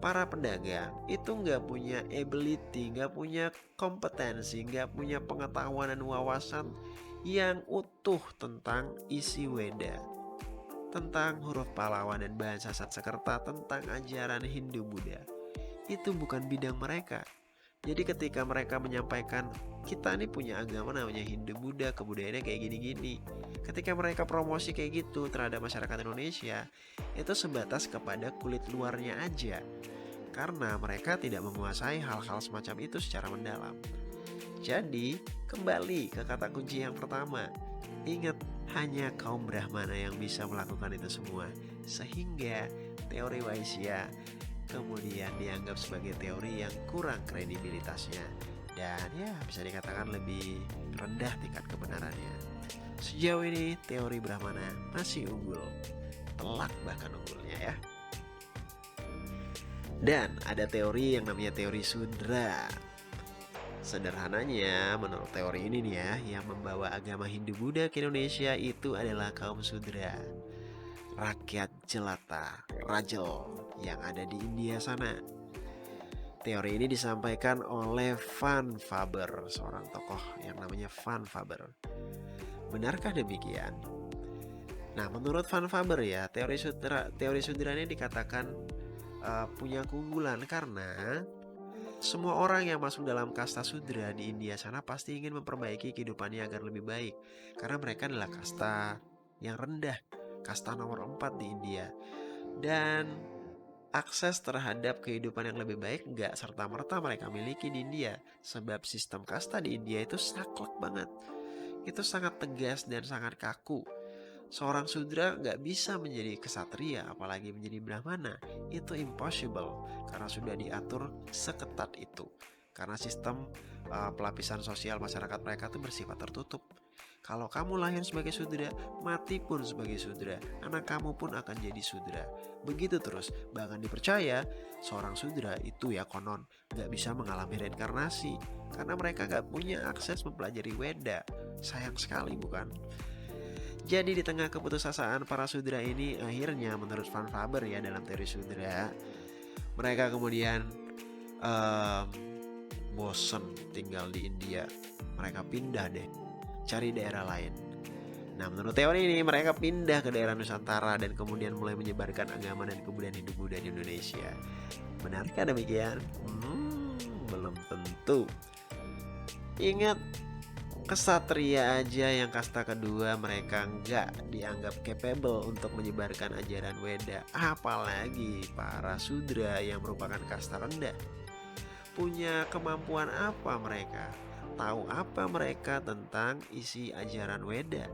para pedagang itu nggak punya ability, nggak punya kompetensi, nggak punya pengetahuan dan wawasan yang utuh tentang isi Weda, tentang huruf Pallawa dan bahasa Sanskerta, tentang ajaran Hindu-Buddha. Itu bukan bidang mereka. Jadi ketika mereka menyampaikan, kita nih punya agama namanya Hindu-Buddha, kebudayaannya kayak gini-gini. Ketika mereka promosi kayak gitu terhadap masyarakat Indonesia, itu sebatas kepada kulit luarnya aja. Karena mereka tidak menguasai hal-hal semacam itu secara mendalam. Jadi, kembali ke kata kunci yang pertama. Ingat, hanya kaum Brahmana yang bisa melakukan itu semua. Sehingga teori Vaishya kemudian dianggap sebagai teori yang kurang kredibilitasnya dan ya bisa dikatakan lebih rendah tingkat kebenarannya. Sejauh ini teori Brahmana masih unggul, telak bahkan unggulnya ya. Dan ada teori yang namanya teori Sudra. Sederhananya menurut teori ini nih ya, yang membawa agama Hindu-Buddha ke Indonesia itu adalah kaum Sudra, rakyat jelata, rajel yang ada di India sana. Teori ini disampaikan oleh Van Faber, seorang tokoh yang namanya Van Faber. Benarkah demikian? Nah, menurut Van Faber ya, teori Sudra ini dikatakan punya keunggulan karena semua orang yang masuk dalam kasta Sudra di India sana pasti ingin memperbaiki kehidupannya agar lebih baik, karena mereka adalah kasta yang rendah. kasta nomor 4 di India. Dan akses terhadap kehidupan yang lebih baik nggak serta-merta mereka miliki di India. Sebab sistem kasta di India itu saklek banget. Itu sangat tegas dan sangat kaku. Seorang sudra nggak bisa menjadi kesatria, apalagi menjadi brahmana. Itu impossible, karena sudah diatur seketat itu. Karena sistem pelapisan sosial masyarakat mereka itu bersifat tertutup. Kalau kamu lahir sebagai sudra, mati pun sebagai sudra, anak kamu pun akan jadi sudra. Begitu terus, bahkan dipercaya seorang sudra itu ya konon gak bisa mengalami reinkarnasi, karena mereka gak punya akses mempelajari Weda. Sayang sekali bukan? Jadi di tengah keputusasaan para sudra ini, akhirnya menurut Van Faber ya dalam teori sudra, mereka kemudian bosen tinggal di India. Mereka pindah deh, cari daerah lain. Nah, menurut teori ini mereka pindah ke daerah Nusantara dan kemudian mulai menyebarkan agama dan kebudayaan Hindu-Buddha di Indonesia. Benarkah demikian? Belum tentu. Ingat, kesatria aja yang kasta kedua mereka nggak dianggap capable untuk menyebarkan ajaran Weda. Apalagi para sudra yang merupakan kasta rendah. Punya kemampuan apa mereka? Tahu apa mereka tentang isi ajaran Weda?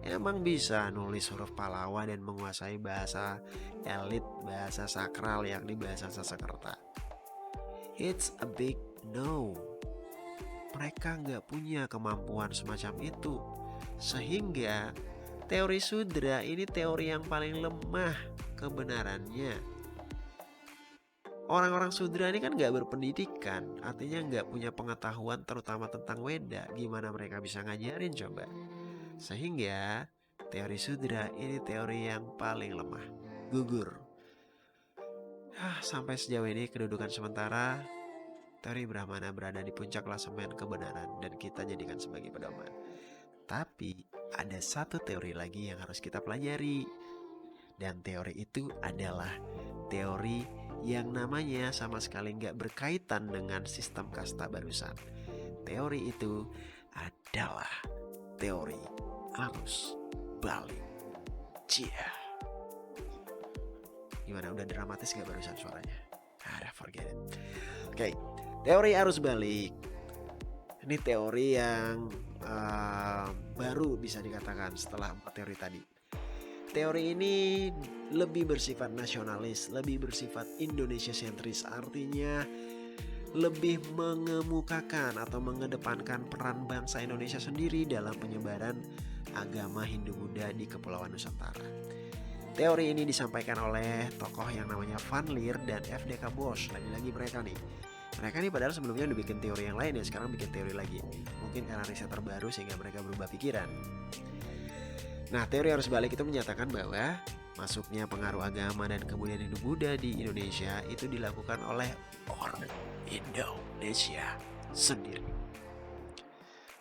Emang bisa nulis huruf Pallawa dan menguasai bahasa elit, bahasa sakral yakni bahasa Sanskerta? It's a big no. Mereka nggak punya kemampuan semacam itu. Sehingga teori sudra ini teori yang paling lemah kebenarannya. Orang-orang sudra ini kan gak berpendidikan, artinya gak punya pengetahuan terutama tentang Weda. Gimana mereka bisa ngajarin coba? Sehingga teori sudra ini teori yang paling lemah, gugur. Sampai sejauh ini kedudukan sementara teori Brahmana berada di puncak klasemen kebenaran dan kita jadikan sebagai pedoman. Tapi ada satu teori lagi yang harus kita pelajari. Dan teori itu adalah teori yang namanya sama sekali nggak berkaitan dengan sistem kasta barusan. Teori itu adalah teori arus balik. Gimana, udah dramatis gak barusan suaranya? Forget it. Oke, teori arus balik. Ini teori yang baru bisa dikatakan setelah 4 teori tadi. Teori ini lebih bersifat nasionalis, lebih bersifat Indonesia sentris, artinya lebih mengemukakan atau mengedepankan peran bangsa Indonesia sendiri dalam penyebaran agama Hindu-Buddha di Kepulauan Nusantara. Teori ini disampaikan oleh tokoh yang namanya Van Leer dan F.D.K. Bosch. Lagi-lagi mereka nih. Mereka ini padahal sebelumnya udah bikin teori yang lain ya, sekarang bikin teori lagi. Mungkin karena riset terbaru sehingga mereka berubah pikiran. Nah, teori arus balik itu menyatakan bahwa masuknya pengaruh agama dan kebudayaan Hindu-Buddha di Indonesia itu dilakukan oleh orang Indonesia sendiri.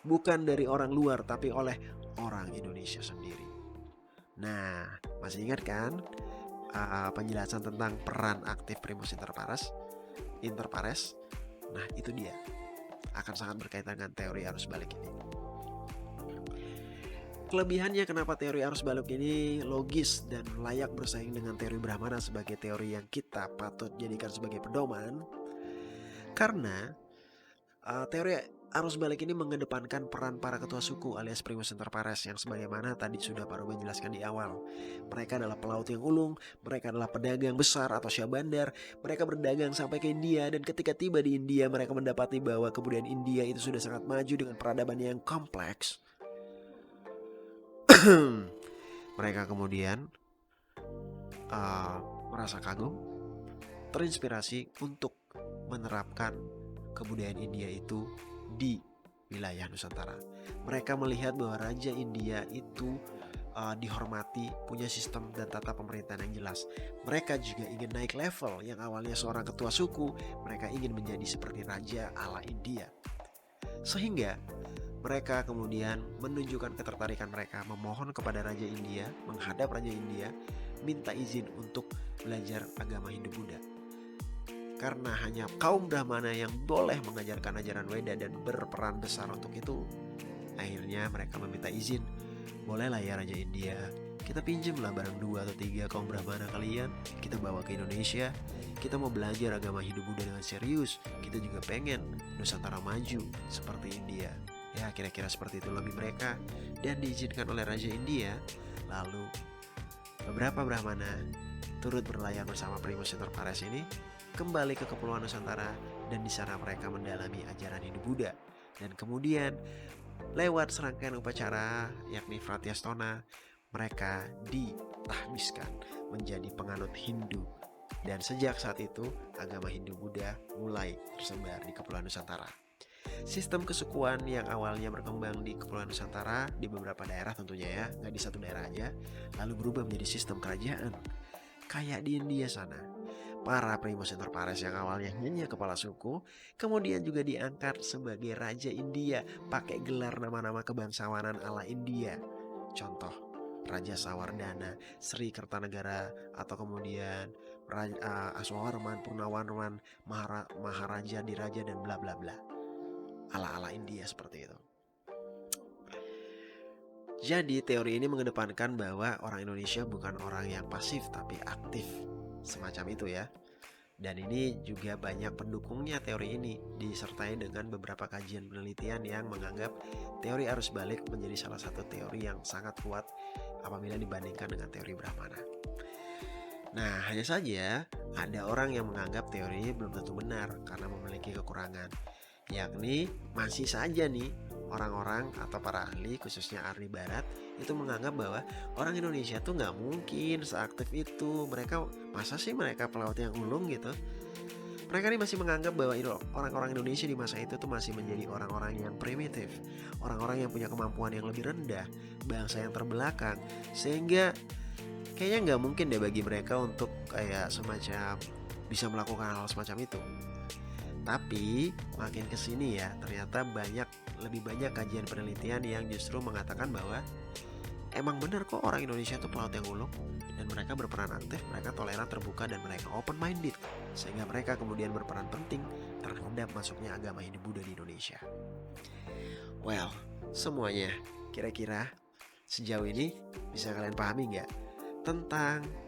Bukan dari orang luar, tapi oleh orang Indonesia sendiri. Nah, masih ingat kan penjelasan tentang peran aktif primus inter pares? Nah, itu dia. Akan sangat berkaitan dengan teori arus balik ini. Kelebihannya kenapa teori arus balik ini logis dan layak bersaing dengan teori Brahmana sebagai teori yang kita patut jadikan sebagai pedoman. Karena teori arus balik ini mengedepankan peran para ketua suku alias primus inter pares yang sebagaimana tadi sudah Pak Ruben jelaskan di awal. Mereka adalah pelaut yang ulung, mereka adalah pedagang besar atau syah bandar. Mereka berdagang sampai ke India dan ketika tiba di India mereka mendapati bahwa kebudayaan India itu sudah sangat maju dengan peradaban yang kompleks. Mereka kemudian merasa kagum, terinspirasi untuk menerapkan kebudayaan India itu di wilayah Nusantara. Mereka melihat bahwa Raja India itu dihormati, punya sistem dan tata pemerintahan yang jelas. Mereka juga ingin naik level, yang awalnya seorang ketua suku, mereka ingin menjadi seperti Raja ala India. Sehingga mereka kemudian menunjukkan ketertarikan mereka, memohon kepada Raja India, menghadap Raja India, minta izin untuk belajar agama Hindu-Buddha. Karena hanya kaum Brahmana yang boleh mengajarkan ajaran Weda dan berperan besar untuk itu, akhirnya mereka meminta izin, bolehlah ya Raja India, kita pinjem lah barang 2 atau 3 kaum Brahmana kalian, kita bawa ke Indonesia. Kita mau belajar agama Hindu Buddha dengan serius. Kita juga pengen Nusantara maju seperti India. Ya kira-kira seperti itu lebih mereka. Dan diizinkan oleh Raja India. Lalu beberapa Brahmana turut berlayar bersama Primus Inter Pares ini kembali ke Kepulauan Nusantara, dan di sana mereka mendalami ajaran Hindu Buddha. Dan kemudian lewat serangkaian upacara yakni Fratyastona, mereka ditahbiskan menjadi penganut Hindu. Dan sejak saat itu agama Hindu Buddha mulai tersebar di Kepulauan Nusantara. Sistem kesukuan yang awalnya berkembang di Kepulauan Nusantara di beberapa daerah tentunya ya, nggak di satu daerah aja, lalu berubah menjadi sistem kerajaan. Kayak di India sana, para Primus Inter Pares yang awalnya hanya kepala suku, kemudian juga diangkat sebagai Raja India, pakai gelar nama-nama kebangsawanan ala India. Contoh, Raja Sawardana, Sri Kertanegara, atau kemudian Aswawarman, Purnawarman, Maharaja Diraja, dan bla bla bla. Ala-ala India seperti itu. Jadi teori ini mengedepankan bahwa orang Indonesia bukan orang yang pasif tapi aktif. Semacam itu ya. Dan ini juga banyak pendukungnya teori ini, disertai dengan beberapa kajian penelitian yang menganggap teori arus balik menjadi salah satu teori yang sangat kuat apabila dibandingkan dengan teori Brahmana. Nah, hanya saja ada orang yang menganggap teori ini belum tentu benar karena memiliki kekurangan. Yakni masih saja nih orang-orang atau para ahli, khususnya ahli barat, itu menganggap bahwa orang Indonesia tuh nggak mungkin seaktif itu. Masa sih mereka pelaut yang ulung gitu. Mereka ini masih menganggap bahwa orang-orang Indonesia di masa itu tuh masih menjadi orang-orang yang primitif, orang-orang yang punya kemampuan yang lebih rendah, bangsa yang terbelakang, sehingga kayaknya nggak mungkin deh bagi mereka untuk kayak semacam bisa melakukan hal semacam itu. Tapi makin kesini ya, ternyata lebih banyak kajian penelitian yang justru mengatakan bahwa emang benar kok orang Indonesia itu pelaut yang ulung, dan mereka berperan aktif, mereka toleran, terbuka, dan mereka open minded, sehingga mereka kemudian berperan penting terhadap masuknya agama Hindu Buddha di Indonesia. Well, semuanya kira-kira sejauh ini bisa kalian pahami nggak tentang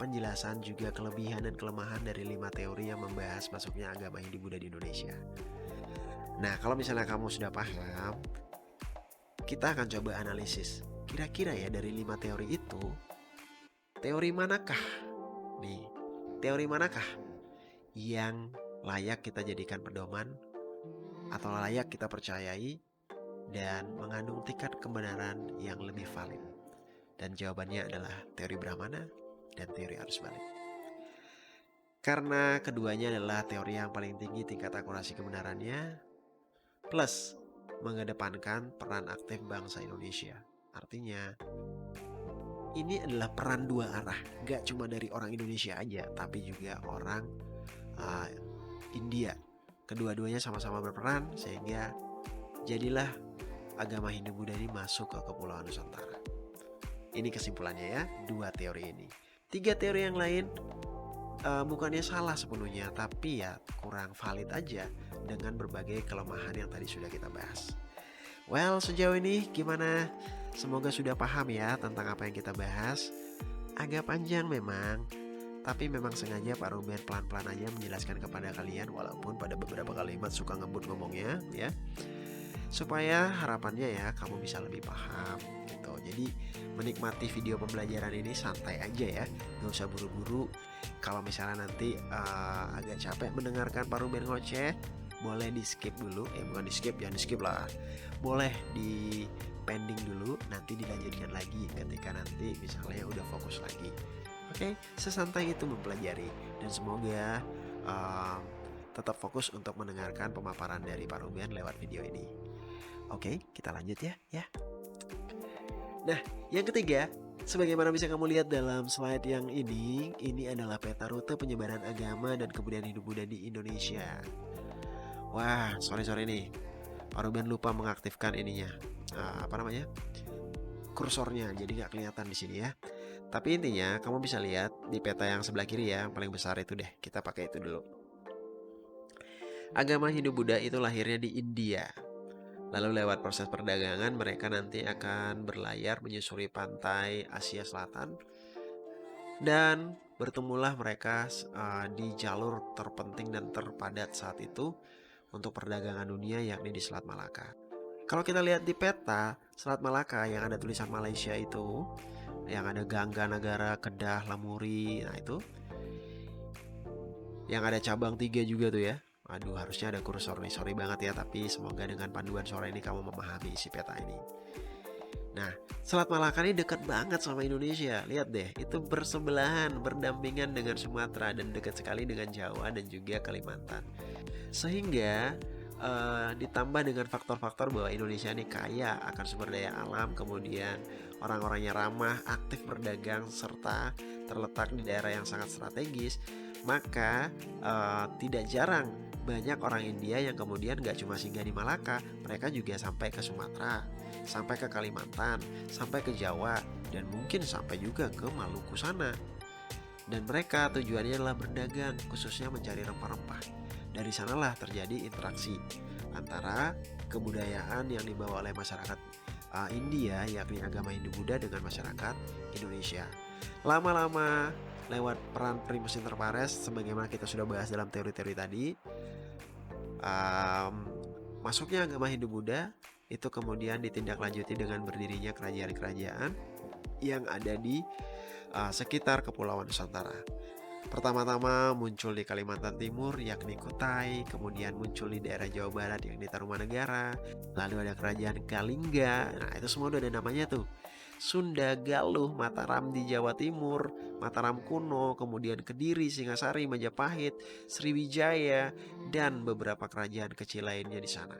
penjelasan juga kelebihan dan kelemahan dari 5 teori yang membahas masuknya agama Hindu Buddha di Indonesia. Nah, kalau misalnya kamu sudah paham, kita akan coba analisis. Kira-kira ya dari 5 teori itu, teori manakah yang layak kita jadikan pedoman atau layak kita percayai dan mengandung tingkat kebenaran yang lebih valid? Dan jawabannya adalah teori Brahmana dan teori arus balik. Karena keduanya adalah teori yang paling tinggi tingkat akurasi kebenarannya, plus mengedepankan peran aktif bangsa Indonesia. Artinya ini adalah peran dua arah, gak cuma dari orang Indonesia aja, tapi juga orang India. Kedua-duanya sama-sama berperan sehingga jadilah agama Hindu Buddha ini masuk ke Kepulauan Nusantara. Ini kesimpulannya ya, 2 teori ini. 3 teori yang lain bukannya salah sepenuhnya, tapi ya kurang valid aja dengan berbagai kelemahan yang tadi sudah kita bahas. Well, sejauh ini gimana? Semoga sudah paham ya tentang apa yang kita bahas. Agak panjang memang, tapi memang sengaja Pak Ruben pelan-pelan aja menjelaskan kepada kalian, walaupun pada beberapa kalimat suka ngebut ngomongnya ya. Supaya harapannya ya kamu bisa lebih paham gitu. Jadi menikmati video pembelajaran ini santai aja ya, gak usah buru-buru. Kalau misalnya nanti agak capek mendengarkan Pak Ruben ngoceh, boleh di skip dulu. Bukan di skip, jangan di skip lah. Boleh di pending dulu, nanti dilanjutkan lagi ketika nanti misalnya udah fokus lagi. Oke, sesantai itu mempelajari. Dan semoga tetap fokus untuk mendengarkan pemaparan dari Pak Ruben lewat video ini. Oke, kita lanjut ya. Nah, yang ketiga, sebagaimana bisa kamu lihat dalam slide yang ini adalah peta rute penyebaran agama dan kebudayaan Hindu Buddha di Indonesia. Wah, sorry nih, Pak Ruben lupa mengaktifkan ininya, kursornya, jadi nggak kelihatan di sini ya. Tapi intinya kamu bisa lihat di peta yang sebelah kiri ya, yang paling besar itu deh. Kita pakai itu dulu. Agama Hindu Buddha itu lahirnya di India. Lalu lewat proses perdagangan mereka nanti akan berlayar menyusuri pantai Asia Selatan dan bertemulah mereka di jalur terpenting dan terpadat saat itu untuk perdagangan dunia, yakni di Selat Malaka. Kalau kita lihat di peta Selat Malaka yang ada tulisan Malaysia itu, yang ada Gangga Negara, Kedah, Lamuri, nah itu yang ada cabang 3 juga tuh ya. Aduh, harusnya ada kursor nih, sorry banget ya, tapi semoga dengan panduan suara ini kamu memahami isi peta ini. Nah, Selat Malaka ini dekat banget sama Indonesia. Lihat deh, itu bersebelahan, berdampingan dengan Sumatera dan dekat sekali dengan Jawa dan juga Kalimantan. Sehingga ditambah dengan faktor-faktor bahwa Indonesia ini kaya akan sumber daya alam, kemudian orang-orangnya ramah, aktif berdagang, serta terletak di daerah yang sangat strategis, maka tidak jarang banyak orang India yang kemudian gak cuma singgah di Malaka, mereka juga sampai ke Sumatera, sampai ke Kalimantan, sampai ke Jawa, dan mungkin sampai juga ke Maluku sana. Dan mereka tujuannya adalah berdagang, khususnya mencari rempah-rempah. Dari sanalah terjadi interaksi antara kebudayaan yang dibawa oleh masyarakat India, yakni agama Hindu-Buddha, dengan masyarakat Indonesia. Lama-lama lewat peran primus inter pares, sebagaimana kita sudah bahas dalam teori-teori tadi, masuknya agama Hindu-Buddha itu kemudian ditindaklanjuti dengan berdirinya kerajaan-kerajaan yang ada di sekitar Kepulauan Nusantara. Pertama-tama muncul di Kalimantan Timur, yakni Kutai, kemudian muncul di daerah Jawa Barat yakni Tarumanegara, lalu ada kerajaan Kalingga. Nah, itu semua udah ada namanya tuh. Sunda, Galuh, Mataram di Jawa Timur, Mataram kuno, kemudian Kediri, Singasari, Majapahit, Sriwijaya, dan beberapa kerajaan kecil lainnya di sana.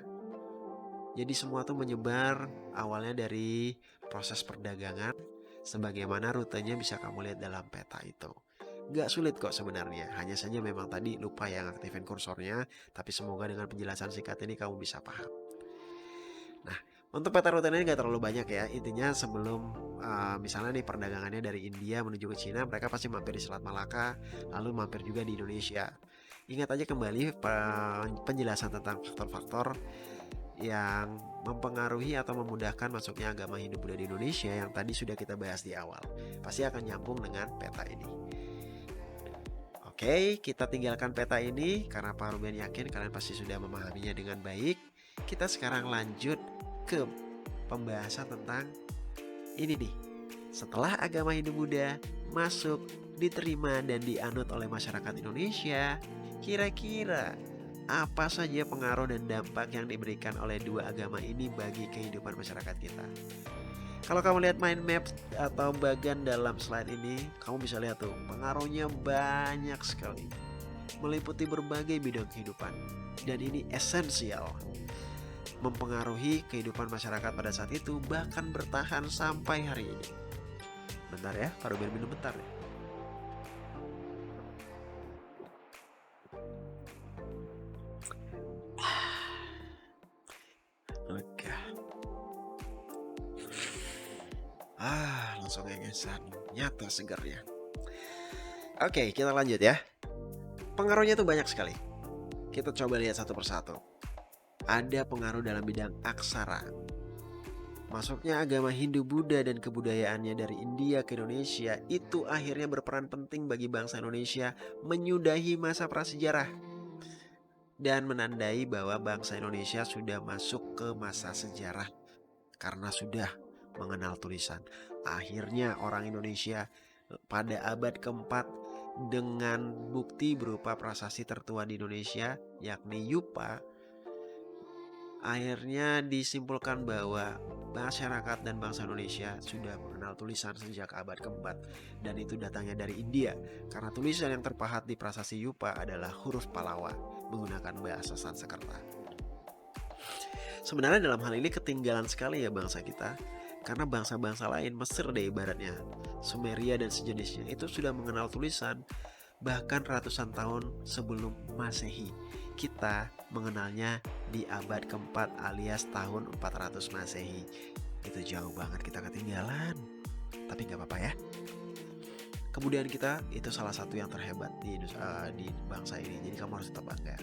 Jadi semua tuh menyebar awalnya dari proses perdagangan, sebagaimana rutenya bisa kamu lihat dalam peta itu. Gak sulit kok sebenarnya, hanya saja memang tadi lupa yang aktifin kursornya, tapi semoga dengan penjelasan singkat ini kamu bisa paham. Nah, untuk peta rute ini gak terlalu banyak ya, intinya sebelum misalnya nih perdagangannya dari India menuju ke Cina, mereka pasti mampir di Selat Malaka, lalu mampir juga di Indonesia. Ingat aja kembali penjelasan tentang faktor-faktor yang mempengaruhi atau memudahkan masuknya agama Hindu-Buddha di Indonesia yang tadi sudah kita bahas di awal. Pasti akan nyambung dengan peta ini. Oke, kita tinggalkan peta ini karena Pak Ruben yakin kalian pasti sudah memahaminya dengan baik. Kita sekarang lanjut ke pembahasan tentang ini nih. Setelah agama Hindu-Buddha masuk, diterima dan dianut oleh masyarakat Indonesia, kira-kira apa saja pengaruh dan dampak yang diberikan oleh dua agama ini bagi kehidupan masyarakat kita? Kalau kamu lihat mind map atau bagan dalam slide ini, kamu bisa lihat tuh pengaruhnya banyak sekali, meliputi berbagai bidang kehidupan, dan ini esensial mempengaruhi kehidupan masyarakat pada saat itu, bahkan bertahan sampai hari ini. Bentar ya, Pak Ruben minum bentar ya. Lega. Langsung engesan, nyata segarnya. Oke, kita lanjut ya. Pengaruhnya tuh banyak sekali. Kita coba lihat satu persatu. Ada pengaruh dalam bidang aksara. Masuknya agama Hindu-Buddha dan kebudayaannya dari India ke Indonesia itu akhirnya berperan penting bagi bangsa Indonesia menyudahi masa prasejarah dan menandai bahwa bangsa Indonesia sudah masuk ke masa sejarah karena sudah mengenal tulisan. Akhirnya orang Indonesia pada abad keempat dengan bukti berupa prasasti tertua di Indonesia yakni Yupa, akhirnya disimpulkan bahwa masyarakat dan bangsa Indonesia sudah mengenal tulisan sejak abad keempat, dan itu datangnya dari India karena tulisan yang terpahat di prasasti Yupa adalah huruf Pallava menggunakan bahasa Sanskerta. Sebenarnya dalam hal ini ketinggalan sekali ya bangsa kita, karena bangsa-bangsa lain, Mesir deh ibaratnya, Sumeria dan sejenisnya, itu sudah mengenal tulisan bahkan ratusan tahun sebelum Masehi. Kita mengenalnya di abad keempat alias tahun 400 Masehi. Itu jauh banget kita ketinggalan. Tapi gak apa-apa ya. Kemudian kita itu salah satu yang terhebat di bangsa ini. Jadi kamu harus tetap bangga.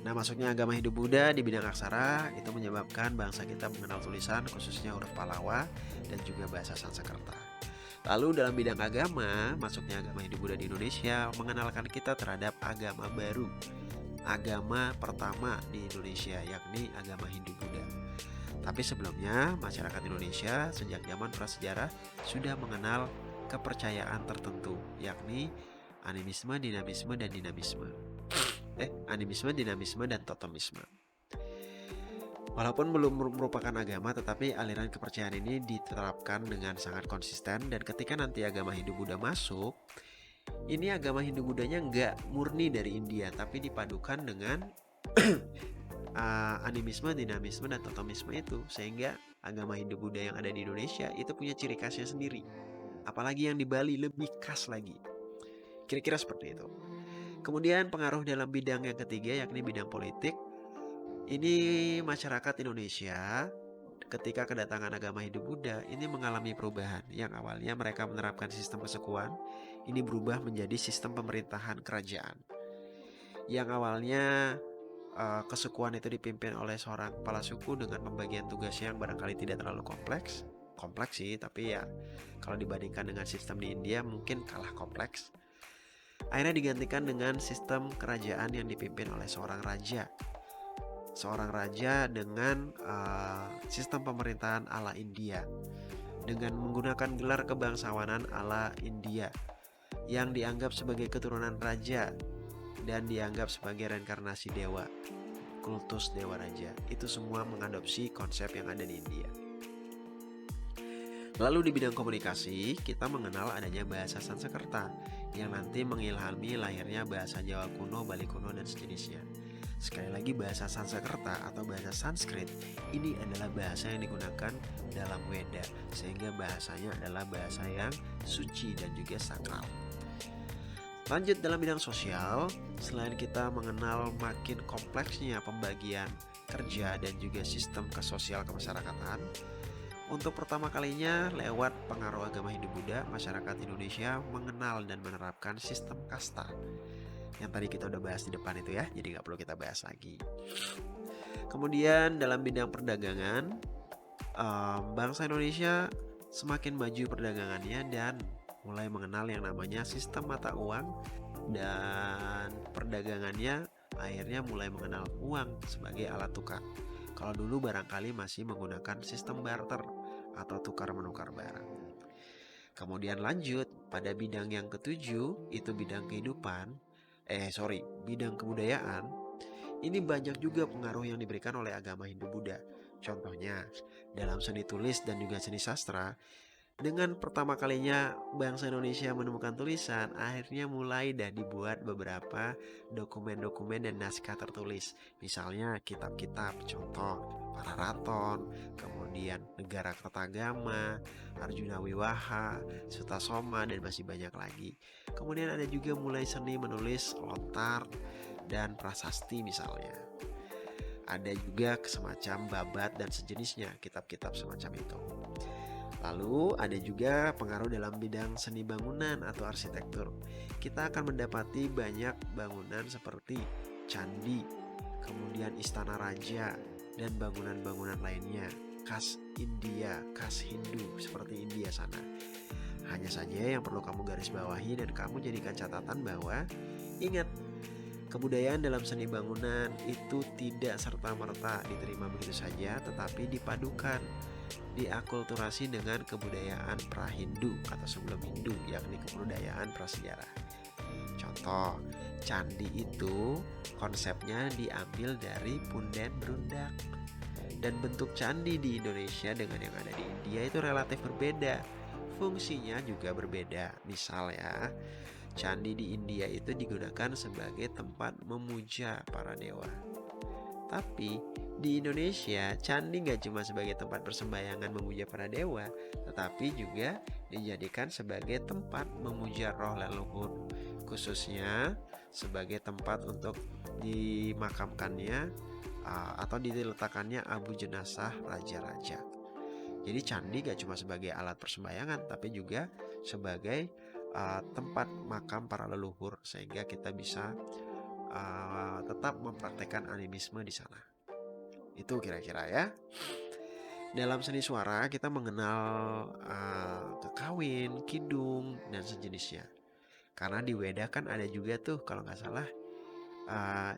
Nah, masuknya agama Hindu Buddha di bidang aksara itu menyebabkan bangsa kita mengenal tulisan khususnya huruf Pallawa dan juga bahasa Sanskerta. Lalu dalam bidang agama, masuknya agama Hindu Buddha di Indonesia mengenalkan kita terhadap agama baru, agama pertama di Indonesia, yakni agama Hindu Buddha. Tapi sebelumnya, masyarakat Indonesia sejak zaman prasejarah sudah mengenal kepercayaan tertentu, yakni animisme, dinamisme, dan dinamisme. Animisme, dinamisme, dan totemisme. Walaupun belum merupakan agama, tetapi aliran kepercayaan ini diterapkan dengan sangat konsisten. Dan ketika nanti agama Hindu Buddha masuk, ini agama Hindu Buddhanya nggak murni dari India, tapi dipadukan dengan animisme, dinamisme, dan totemisme itu. Sehingga agama Hindu Buddha yang ada di Indonesia itu punya ciri khasnya sendiri. Apalagi yang di Bali lebih khas lagi. Kira-kira seperti itu. Kemudian pengaruh dalam bidang yang ketiga yakni bidang politik. Ini masyarakat Indonesia ketika kedatangan agama Hindu Buddha ini mengalami perubahan. Yang awalnya mereka menerapkan sistem kesukuan, ini berubah menjadi sistem pemerintahan kerajaan. Yang awalnya kesukuan itu dipimpin oleh seorang kepala suku dengan pembagian tugasnya yang barangkali tidak terlalu kompleks. Kompleks sih, tapi ya kalau dibandingkan dengan sistem di India mungkin kalah kompleks. Akhirnya digantikan dengan sistem kerajaan yang dipimpin oleh seorang raja. Seorang raja dengan sistem pemerintahan ala India, dengan menggunakan gelar kebangsawanan ala India yang dianggap sebagai keturunan raja dan dianggap sebagai reinkarnasi dewa, kultus dewa raja. Itu semua mengadopsi konsep yang ada di India. Lalu di bidang komunikasi, kita mengenal adanya bahasa Sanskerta yang nanti mengilhami lahirnya bahasa Jawa kuno, Bali kuno, dan sejenisnya. Sekali lagi, bahasa Sanskerta atau bahasa Sanskrit ini adalah bahasa yang digunakan dalam Weda, sehingga bahasanya adalah bahasa yang suci dan juga sakral. Lanjut dalam bidang sosial, selain kita mengenal makin kompleksnya pembagian kerja dan juga sistem kesosial kemasyarakatan, untuk pertama kalinya lewat pengaruh agama Hindu Buddha, masyarakat Indonesia mengenal dan menerapkan sistem kasta. Yang tadi kita udah bahas di depan itu ya, jadi nggak perlu kita bahas lagi. Kemudian dalam bidang perdagangan, bangsa Indonesia semakin maju perdagangannya dan mulai mengenal yang namanya sistem mata uang, dan perdagangannya akhirnya mulai mengenal uang sebagai alat tukar. Kalau dulu barangkali masih menggunakan sistem barter atau tukar menukar barang. Kemudian lanjut pada bidang yang ketujuh, itu bidang bidang kebudayaan. Ini banyak juga pengaruh yang diberikan oleh agama Hindu Buddha. Contohnya, dalam seni tulis dan juga seni sastra, dengan pertama kalinya bangsa Indonesia menemukan tulisan, akhirnya mulai dibuat beberapa dokumen-dokumen dan naskah tertulis. Misalnya kitab-kitab, contoh Pararaton, kemudian Negara Kertagama, Arjuna Wiwaha, Sutasoma, dan masih banyak lagi. Kemudian ada juga mulai seni menulis lontar dan prasasti misalnya. Ada juga semacam babat dan sejenisnya, kitab-kitab semacam itu. Lalu ada juga pengaruh dalam bidang seni bangunan atau arsitektur. Kita akan mendapati banyak bangunan seperti candi, kemudian istana raja, dan bangunan-bangunan lainnya khas India, khas Hindu seperti India sana. Hanya saja yang perlu kamu garis bawahi dan kamu jadikan catatan bahwa ingat, kebudayaan dalam seni bangunan itu tidak serta-merta diterima begitu saja, tetapi dipadukan, diakulturasi dengan kebudayaan pra-Hindu atau sebelum Hindu, yakni kebudayaan prasejarah. Contoh, candi itu konsepnya diambil dari punden berundak. Dan bentuk candi di Indonesia dengan yang ada di India itu relatif berbeda. Fungsinya juga berbeda. Misal ya, candi di India itu digunakan sebagai tempat memuja para dewa. Tapi di Indonesia, candi gak cuma sebagai tempat persembahyangan memuja para dewa, tetapi juga dijadikan sebagai tempat memuja roh leluhur, khususnya sebagai tempat untuk dimakamkannya atau diletakkannya abu jenazah raja-raja. Jadi candi gak cuma sebagai alat persembahyangan, tapi juga sebagai tempat makam para leluhur, sehingga kita bisa tetap mempraktekkan animisme di sana. Itu kira-kira ya. Dalam seni suara kita mengenal kekawin, kidung, dan sejenisnya. Karena di Weda kan ada juga tuh kalau nggak salah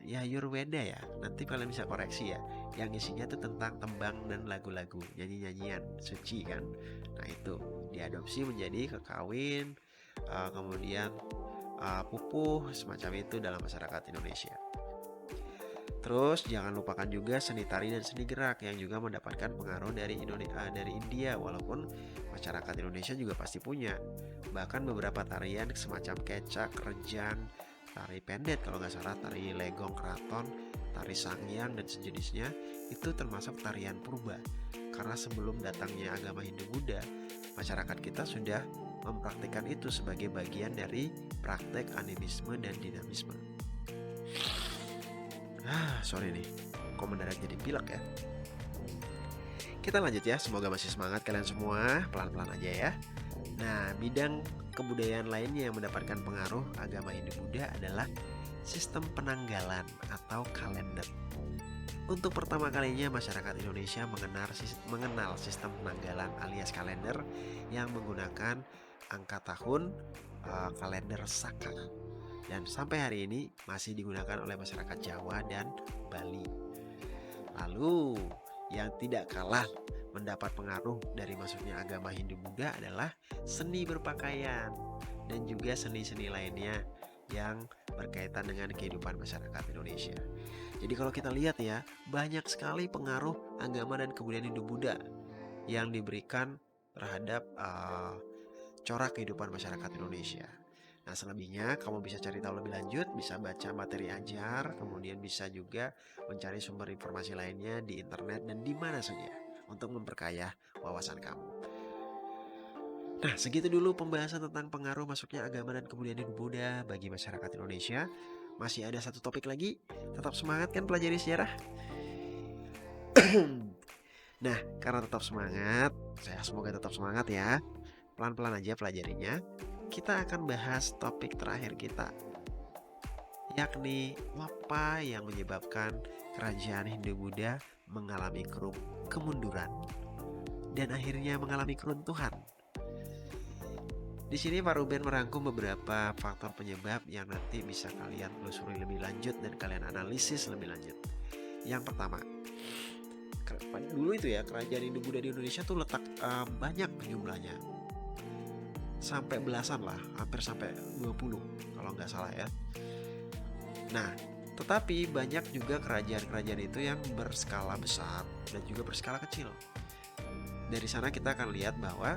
ya Yurweda ya. Nanti kalian bisa koreksi ya. Yang isinya tuh tentang tembang dan lagu-lagu, nyanyi-nyanyian suci kan. Nah itu diadopsi menjadi kekawin, kemudian pupuh semacam itu dalam masyarakat Indonesia. Terus jangan lupakan juga seni tari dan seni gerak yang juga mendapatkan pengaruh dari India, walaupun masyarakat Indonesia juga pasti punya. Bahkan beberapa tarian semacam kecak, rejang, tari pendet kalau nggak salah, tari legong keraton, tari sangyang dan sejenisnya itu termasuk tarian purba. Karena sebelum datangnya agama Hindu-Buddha, masyarakat kita sudah mempraktikkan itu sebagai bagian dari praktek animisme dan dinamisme. Sorry nih, kok mendadak jadi pilek ya. Kita lanjut ya, semoga masih semangat kalian semua, pelan-pelan aja ya. Nah, bidang kebudayaan lainnya yang mendapatkan pengaruh agama Hindu-Buddha adalah sistem penanggalan atau kalender. Untuk pertama kalinya masyarakat Indonesia mengenal sistem penanggalan alias kalender yang menggunakan angka tahun kalender Saka. Dan sampai hari ini masih digunakan oleh masyarakat Jawa dan Bali. Lalu yang tidak kalah mendapat pengaruh dari masuknya agama Hindu-Buddha adalah seni berpakaian dan juga seni-seni lainnya yang berkaitan dengan kehidupan masyarakat Indonesia. Jadi kalau kita lihat ya, banyak sekali pengaruh agama dan kebudayaan Hindu-Buddha yang diberikan terhadap corak kehidupan masyarakat Indonesia. Nah, selebihnya kamu bisa cari tahu lebih lanjut, bisa baca materi ajar, kemudian bisa juga mencari sumber informasi lainnya di internet dan di mana saja untuk memperkaya wawasan kamu. Nah, segitu dulu pembahasan tentang pengaruh masuknya agama dan kebudayaan Hindu-Buddha bagi masyarakat Indonesia. Masih ada satu topik lagi, tetap semangat kan pelajari sejarah? Nah, karena tetap semangat, saya semoga tetap semangat ya. Pelan-pelan aja pelajarinya. Kita akan bahas topik terakhir kita, yakni apa yang menyebabkan kerajaan Hindu-Buddha mengalami kemunduran dan akhirnya mengalami keruntuhan. Di sini Pak Ruben merangkum beberapa faktor penyebab yang nanti bisa kalian telusuri lebih lanjut dan kalian analisis lebih lanjut. Yang pertama, dulu itu ya kerajaan Hindu-Buddha di Indonesia tuh letak banyak jumlahnya. Sampai belasan lah, hampir sampai 20 kalau nggak salah ya. Nah, tetapi banyak juga kerajaan-kerajaan itu yang berskala besar dan juga berskala kecil. Dari sana kita akan lihat bahwa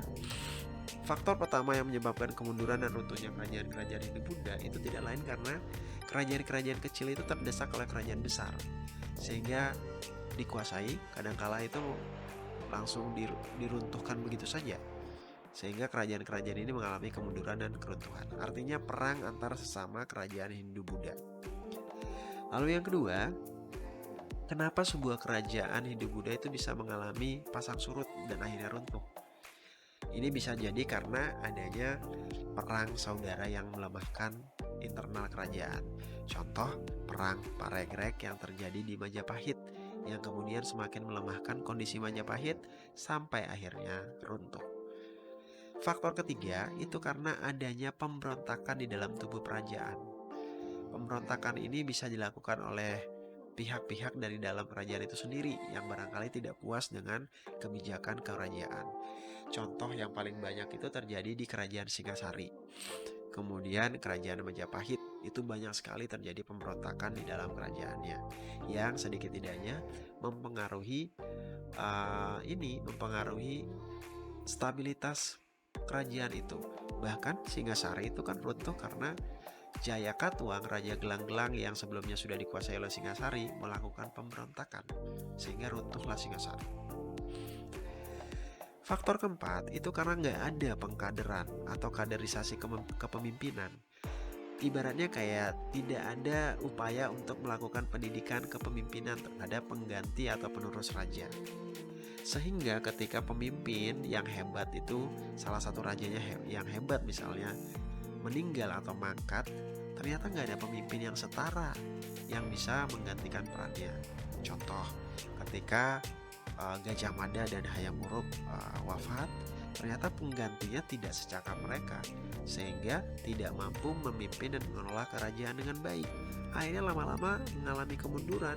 faktor pertama yang menyebabkan kemunduran dan runtuhnya kerajaan-kerajaan Hindu-Buddha itu tidak lain karena kerajaan-kerajaan kecil itu terdesak oleh kerajaan besar, sehingga dikuasai, kadangkala itu langsung diruntuhkan begitu saja. Sehingga kerajaan-kerajaan ini mengalami kemunduran dan keruntuhan. Artinya perang antar sesama kerajaan Hindu-Buddha. Lalu yang kedua, kenapa sebuah kerajaan Hindu-Buddha itu bisa mengalami pasang surut dan akhirnya runtuh? Ini bisa jadi karena adanya perang saudara yang melemahkan internal kerajaan. Contoh, perang Paregrek yang terjadi di Majapahit yang kemudian semakin melemahkan kondisi Majapahit sampai akhirnya runtuh. Faktor ketiga itu karena adanya pemberontakan di dalam tubuh kerajaan. Pemberontakan ini bisa dilakukan oleh pihak-pihak dari dalam kerajaan itu sendiri yang barangkali tidak puas dengan kebijakan kerajaan. Contoh yang paling banyak itu terjadi di kerajaan Singasari. Kemudian kerajaan Majapahit itu banyak sekali terjadi pemberontakan di dalam kerajaannya yang sedikit tidaknya mempengaruhi stabilitas kerajaan itu. Bahkan Singasari itu kan runtuh karena Jayakatwang, Raja Gelang-Gelang yang sebelumnya sudah dikuasai oleh Singasari melakukan pemberontakan sehingga runtuhlah Singasari. Faktor keempat itu karena nggak ada pengkaderan atau kaderisasi kepemimpinan. Ibaratnya kayak tidak ada upaya untuk melakukan pendidikan kepemimpinan terhadap pengganti atau penerus raja. Sehingga ketika pemimpin yang hebat itu, salah satu rajanya yang hebat misalnya, meninggal atau mangkat, ternyata nggak ada pemimpin yang setara yang bisa menggantikan perannya. Contoh, ketika Gajah Mada dan Hayam Wuruk wafat, ternyata penggantinya tidak secakap mereka, sehingga tidak mampu memimpin dan mengelola kerajaan dengan baik. Akhirnya lama-lama mengalami kemunduran,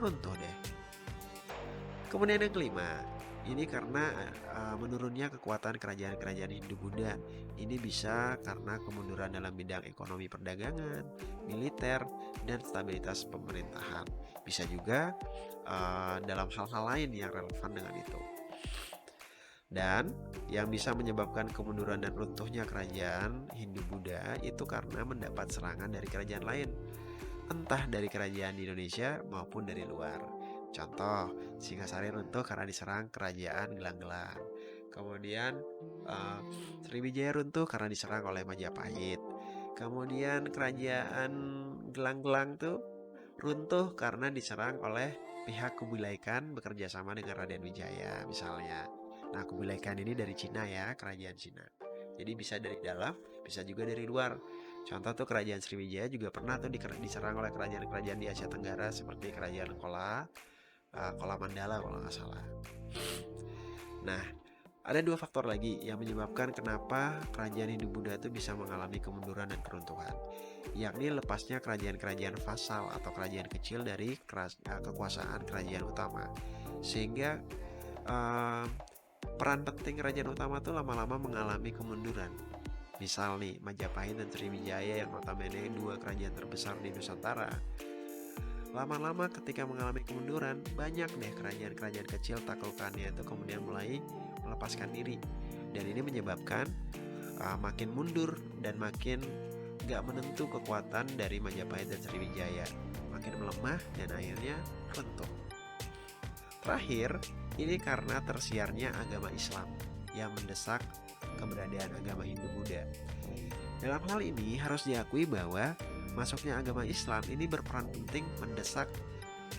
runtuh deh. Kemudian yang kelima, ini karena menurunnya kekuatan kerajaan-kerajaan Hindu-Buddha. Ini bisa karena kemunduran dalam bidang ekonomi perdagangan, militer, dan stabilitas pemerintahan. Bisa juga dalam hal-hal lain yang relevan dengan itu. Dan yang bisa menyebabkan kemunduran dan runtuhnya kerajaan Hindu-Buddha itu karena mendapat serangan dari kerajaan lain, entah dari kerajaan di Indonesia maupun dari luar. Contoh, Singasari runtuh karena diserang kerajaan Gelang-Gelang. Kemudian Sriwijaya runtuh karena diserang oleh Majapahit. Kemudian kerajaan Gelang-Gelang tuh runtuh karena diserang oleh pihak Kubilai Khan bekerja sama dengan Raden Wijaya misalnya. Nah, Kubilai Khan ini dari Cina ya, kerajaan Cina. Jadi bisa dari dalam, bisa juga dari luar. Contoh tuh kerajaan Sriwijaya juga pernah tuh diserang oleh kerajaan-kerajaan di Asia Tenggara seperti kerajaan Kola Mandala kalau nggak salah. Nah, ada dua faktor lagi yang menyebabkan kenapa kerajaan Hindu-Buddha itu bisa mengalami kemunduran dan keruntuhan, yakni lepasnya kerajaan-kerajaan vasal atau kerajaan kecil dari kekuasaan kerajaan utama, sehingga peran penting kerajaan utama tuh lama-lama mengalami kemunduran. Misal nih, Majapahit dan Sriwijaya yang notabene dua kerajaan terbesar di Nusantara, lama-lama ketika mengalami kemunduran, banyak deh kerajaan-kerajaan kecil taklukannya itu kemudian mulai melepaskan diri. Dan ini menyebabkan makin mundur dan makin gak menentu kekuatan dari Majapahit dan Sriwijaya, makin melemah dan akhirnya runtuh. Terakhir, ini karena tersiarnya agama Islam yang mendesak keberadaan agama Hindu-Buddha. Dalam hal ini harus diakui bahwa masuknya agama Islam ini berperan penting mendesak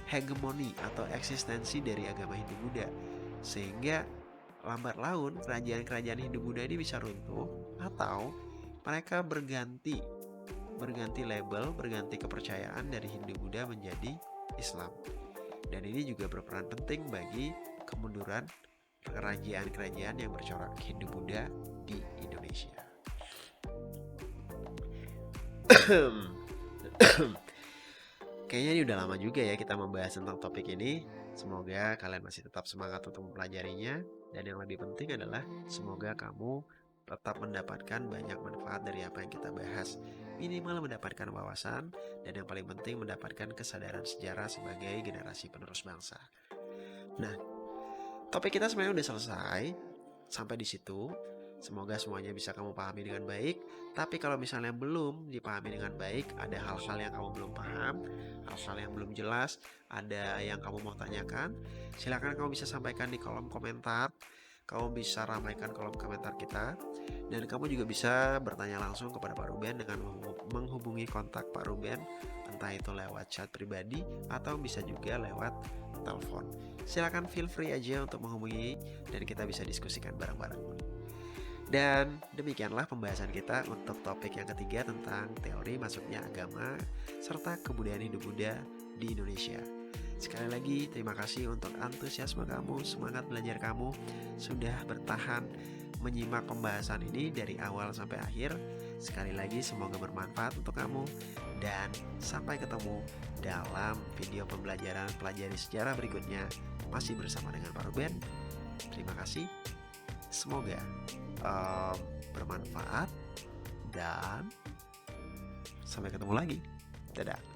hegemoni atau eksistensi dari agama Hindu-Buddha, sehingga lambat laun kerajaan-kerajaan Hindu-Buddha ini bisa runtuh atau mereka berganti label, berganti kepercayaan dari Hindu-Buddha menjadi Islam. Dan ini juga berperan penting bagi kemunduran kerajaan-kerajaan yang bercorak Hindu-Buddha di Indonesia. Kayaknya ini udah lama juga ya kita membahas tentang topik ini. Semoga kalian masih tetap semangat untuk mempelajarinya. Dan yang lebih penting adalah semoga kamu tetap mendapatkan banyak manfaat dari apa yang kita bahas. Minimal mendapatkan wawasan, dan yang paling penting mendapatkan kesadaran sejarah sebagai generasi penerus bangsa. Nah, topik kita sebenarnya udah selesai sampai di situ. Semoga semuanya bisa kamu pahami dengan baik. Tapi kalau misalnya belum dipahami dengan baik, ada hal-hal yang kamu belum paham, hal-hal yang belum jelas, ada yang kamu mau tanyakan, silakan kamu bisa sampaikan di kolom komentar. Kamu bisa ramaikan kolom komentar kita. Dan kamu juga bisa bertanya langsung kepada Pak Ruben dengan menghubungi kontak Pak Ruben, entah itu lewat chat pribadi atau bisa juga lewat telepon. Silakan feel free aja untuk menghubungi dan kita bisa diskusikan bareng-bareng. Dan demikianlah pembahasan kita untuk topik yang ketiga tentang teori masuknya agama serta kebudayaan Hindu-Buddha di Indonesia. Sekali lagi terima kasih untuk antusiasme kamu, semangat belajar kamu sudah bertahan menyimak pembahasan ini dari awal sampai akhir. Sekali lagi semoga bermanfaat untuk kamu dan sampai ketemu dalam video pembelajaran pelajari sejarah berikutnya masih bersama dengan Pak Ruben. Terima kasih. Semoga bermanfaat dan sampai ketemu lagi. Dadah.